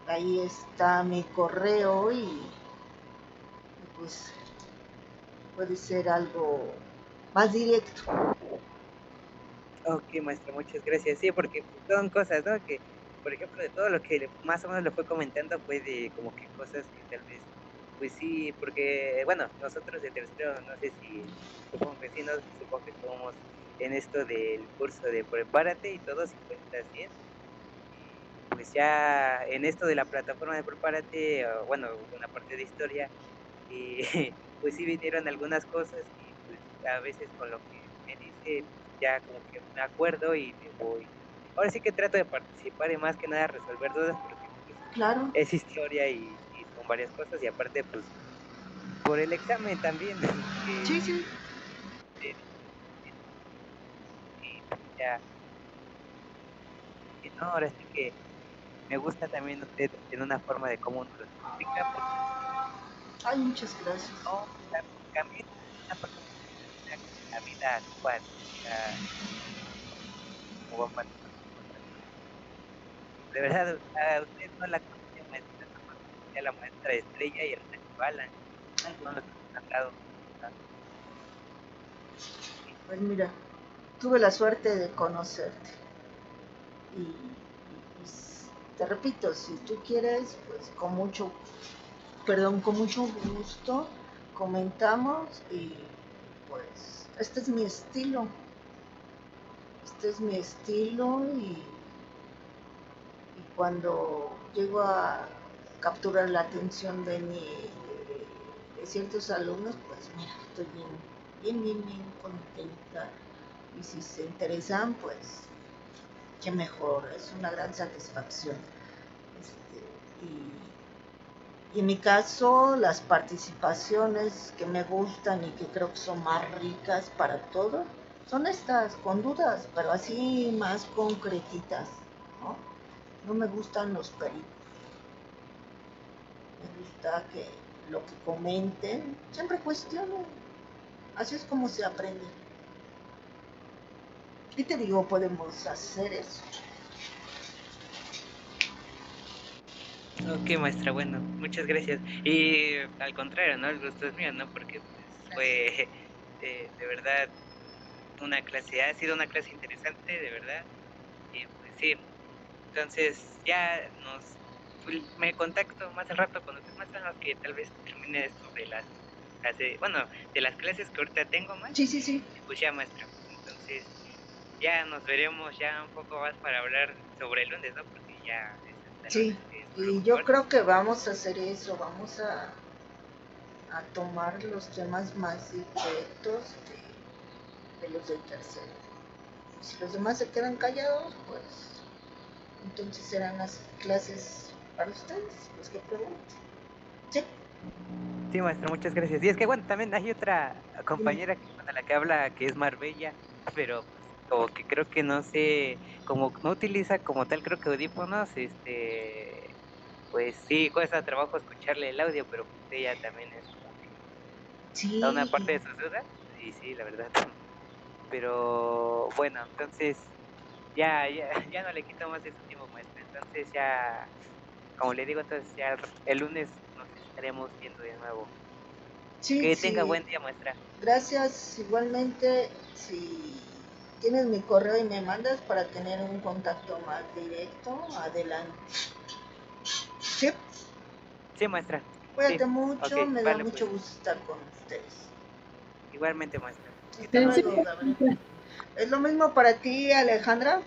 Ahí está mi correo y pues puede ser algo más directo.
Ok, maestra, muchas gracias. Sí, porque son cosas, ¿no? Que, por ejemplo, de todo lo que más o menos le fue comentando fue de como que cosas que tal vez, pues sí, porque, bueno, nosotros de tercero, no sé si, supongo que sí, no, supongo que estamos en esto del curso de prepárate y todo 50-100. Pues ya en esto de la plataforma de prepárate, bueno, una parte de historia, y pues sí vinieron algunas cosas y pues a veces con lo que me dice, pues ya como que me acuerdo y me voy. Ahora sí que trato de participar y más que nada resolver dudas porque pues
Claro.
es historia y son varias cosas y aparte pues por el examen también
Sí,
que
sí.
y pues ya, y no, ahora sí que me gusta también usted en una forma de cómo nos lo explica porque
Ay, muchas gracias.
no, también una forma de la vida actual, o sea, como va pasando las cosas. De verdad, a usted no la conocía maestra, nomás conocía a la maestra Estrella y el maestro Alan, son los que me han dado.
Pues mira, tuve la suerte de conocerte y te repito, si tú quieres, pues con mucho gusto comentamos y pues este es mi estilo y cuando llego a capturar la atención de ciertos alumnos, pues mira, estoy bien contenta. Y si se interesan, pues qué mejor, es una gran satisfacción. Y en mi caso, las participaciones que me gustan y que creo que son más ricas para todos, son estas, con dudas, pero así más concretitas, ¿no? No me gustan los pericos. Me gusta que lo que comenten siempre cuestionen. Así es como se aprende. Y te digo, podemos hacer eso.
Ok, maestra, bueno, muchas gracias. Y al contrario, ¿no? El gusto es mío, ¿no? Porque pues fue de verdad ha sido una clase interesante, de verdad. Y pues sí, entonces ya me contacto más al rato con usted, más a los que tal vez termine esto de las clases, bueno, de las clases que ahorita tengo más.
Sí, sí, sí.
Y pues ya, maestra, pues entonces ya nos veremos ya un poco más para hablar sobre el lunes, ¿no? Porque ya es hasta el
Sí,
lunes que es lo
y
más
yo
fuerte.
creo que vamos a hacer eso, vamos a tomar los temas más directos de los del tercero. Si los demás se quedan callados, pues entonces serán las clases para ustedes, los que pregunten. Sí,
Sí, maestra, muchas gracias. Y es que, bueno, también hay otra
dime.
compañera con la que habla que es Marbella, pero pues como que creo que no sé, como no utiliza como tal, creo que audífonos, pues sí, cuesta trabajo escucharle el audio, pero pues ella también es como que
Sí.
da una parte de sus dudas, y sí, la verdad. Pero bueno, entonces ya no le quito más de su tiempo, maestra. Entonces ya, como le digo, entonces ya el lunes nos estaremos viendo de nuevo.
Sí,
Que
sí.
tenga buen día, maestra.
Gracias, igualmente. Si tienes mi correo y me mandas para tener un contacto más directo, adelante. ¿Sí?
Sí, maestra.
Cuídate
Sí.
mucho,
Ok,
me da
vale,
mucho
pues.
gusto estar con ustedes.
Igualmente, maestra.
Hasta luego, Gabriel. ¿Es lo mismo para ti, Alejandra?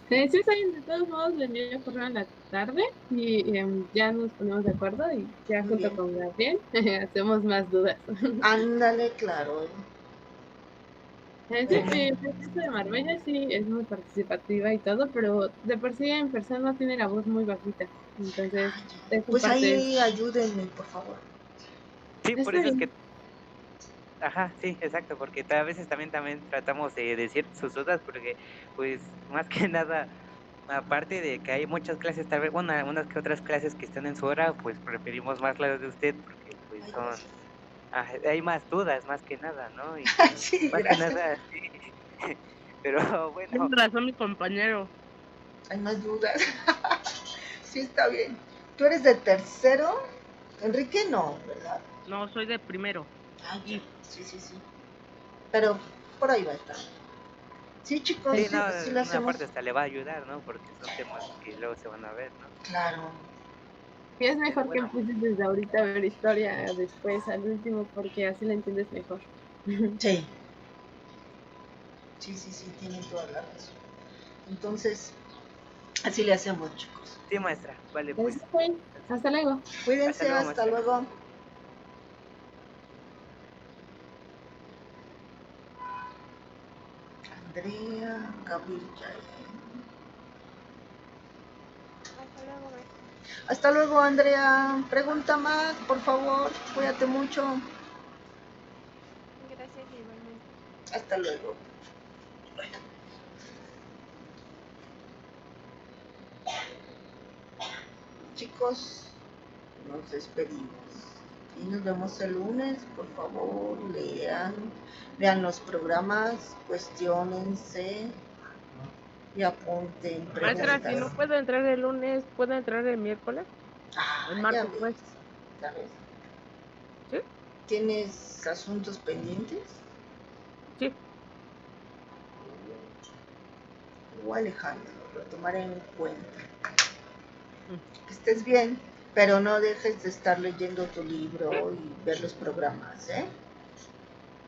Sí, está bien, de todos modos le envío el correo en la tarde y ya nos ponemos de acuerdo y ya
Muy
junto
bien.
con Gabriel hacemos más dudas.
Ándale, claro.
Sí,
Bueno.
el caso de Marbella sí es muy participativa y todo, pero de por sí en persona tiene la voz muy bajita. Entonces, esa
Pues
parte es...
ahí ayúdenme, por favor.
Sí, por
Está
eso es
bien.
que... Ajá, sí, exacto, porque a veces también tratamos de decir sus dudas, porque pues más que nada, aparte de que hay muchas clases, tal vez, bueno, unas que otras clases que están en su hora, pues preferimos más las de usted, porque pues son, hay más dudas, más que nada, ¿no? Y
Sí,
más que
gracias.
nada, sí. Pero bueno,
Tiene razón mi compañero.
Hay más dudas. Sí, está bien. ¿Tú eres de tercero? Enrique no, ¿verdad?
No, soy de primero.
Sí, sí, sí. Pero por ahí va a estar. Sí, chicos,
sí,
sí,
no,
sí lo
una
hacemos.
parte hasta le va a ayudar, ¿no? Porque son temas que luego se van a ver, ¿no?
Claro.
Y es
Pero
mejor que
bueno,
empieces desde ahorita a ver historia después al último porque así la entiendes mejor.
Sí. Sí, tienen toda la razón. Entonces, así le hacemos, chicos.
sí, maestra, vale,
Pues,
pues.
hasta luego.
Cuídense, hasta
maestra.
luego. Andrea, Gabriel,
Hasta luego, maestra.
Hasta luego, Andrea. Pregunta más, por favor. Cuídate mucho.
Gracias igualmente.
Hasta luego. Chicos, nos despedimos. Y nos vemos el lunes. Por favor, vean los programas, cuestionense y apunten
Maestra,
preguntas.
si no puedo entrar el lunes, ¿puedo entrar el miércoles? El martes,
ya
pues.
¿Sabes?
¿Sí?
¿Tienes asuntos pendientes?
Sí.
O Alejandro, lo tomaré en cuenta. Que estés bien, pero no dejes de estar leyendo tu libro y ver los programas, ¿eh?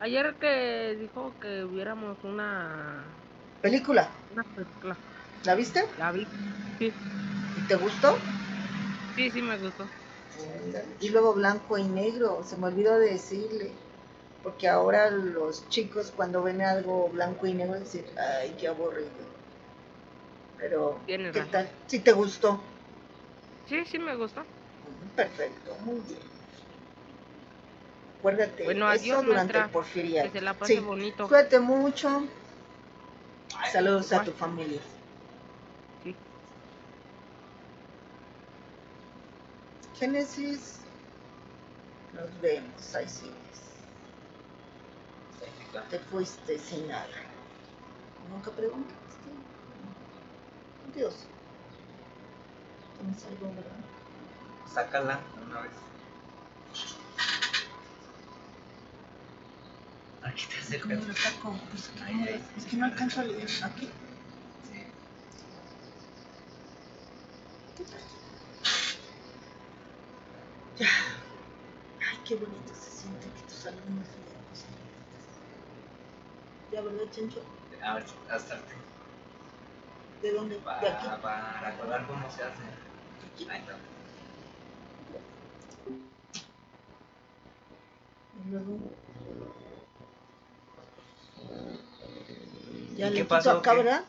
Ayer que dijo que viéramos una
¿Película?
película.
¿La viste?
La vi. Sí.
¿Y te gustó?
Sí, me gustó.
Y luego blanco y negro, se me olvidó de decirle, porque ahora los chicos cuando ven algo blanco y negro dicen, ay, qué aburrido. Pero,
Tienes
¿qué
razón.
tal? ¿Sí te gustó?
Sí, me gustó.
Perfecto, muy bien. Acuérdate,
Bueno, adiós,
eso durante el
maestra.
porfiriato.
Que se la pase
Sí,
bonito.
cuídate mucho. Saludos a
Igual.
tu familia.
Sí.
Génesis, nos vemos, ahí sigues. Te fuiste sin nada. Nunca preguntaste. Dios. ¿Tienes algo, verdad?
Sácala una vez. Aquí te acercas.
¿Cómo lo saco? Pues,
Ahí.
es que no alcanzo a leer. ¿Aquí?
Sí.
Ya. Ay, qué bonito se siente que tus alumnos lean cosas bonitas. ¿Ya, verdad, Chencho?
A ver, hasta
¿De dónde? ¿De aquí?
Para acordar cómo se hace. Ahí está.
Y luego. Ya
¿Y
le
qué
quito
pasó?
acá,
¿Qué?
¿verdad?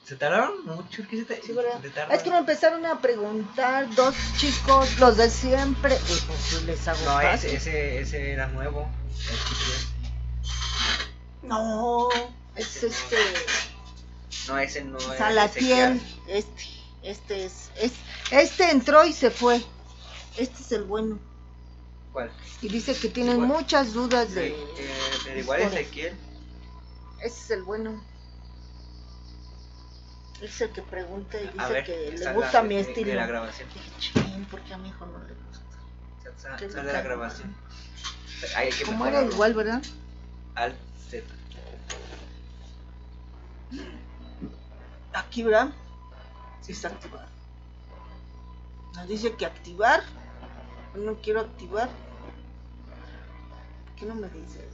¿Se tardaron mucho? ¿Qué
Sí, ¿verdad?
te tarda?
Es que me empezaron a preguntar dos chicos, los de siempre, y pues les hago
No,
caso.
ese era nuevo.
No, es
No, ese no es.
Salatiel, este es Este entró y se fue. Este es el bueno.
¿Cuál?
Y dice que tienen
Igual.
muchas dudas de...
Pero igual Ezequiel.
Ese es el bueno. Es el que pregunta y dice
A ver,
que le
salga
gusta mi
de
estilo.
la grabación.
Ching, porque a mi hijo no le gusta. ¿Qué
Sale
le
la
cae?
grabación. Hay que
Como era
mejorarlo.
igual, ¿verdad?
Alt Z.
Aquí, ¿verdad? Sí está activado. Nos dice que activar. No quiero activar. ¿Qué no me dice?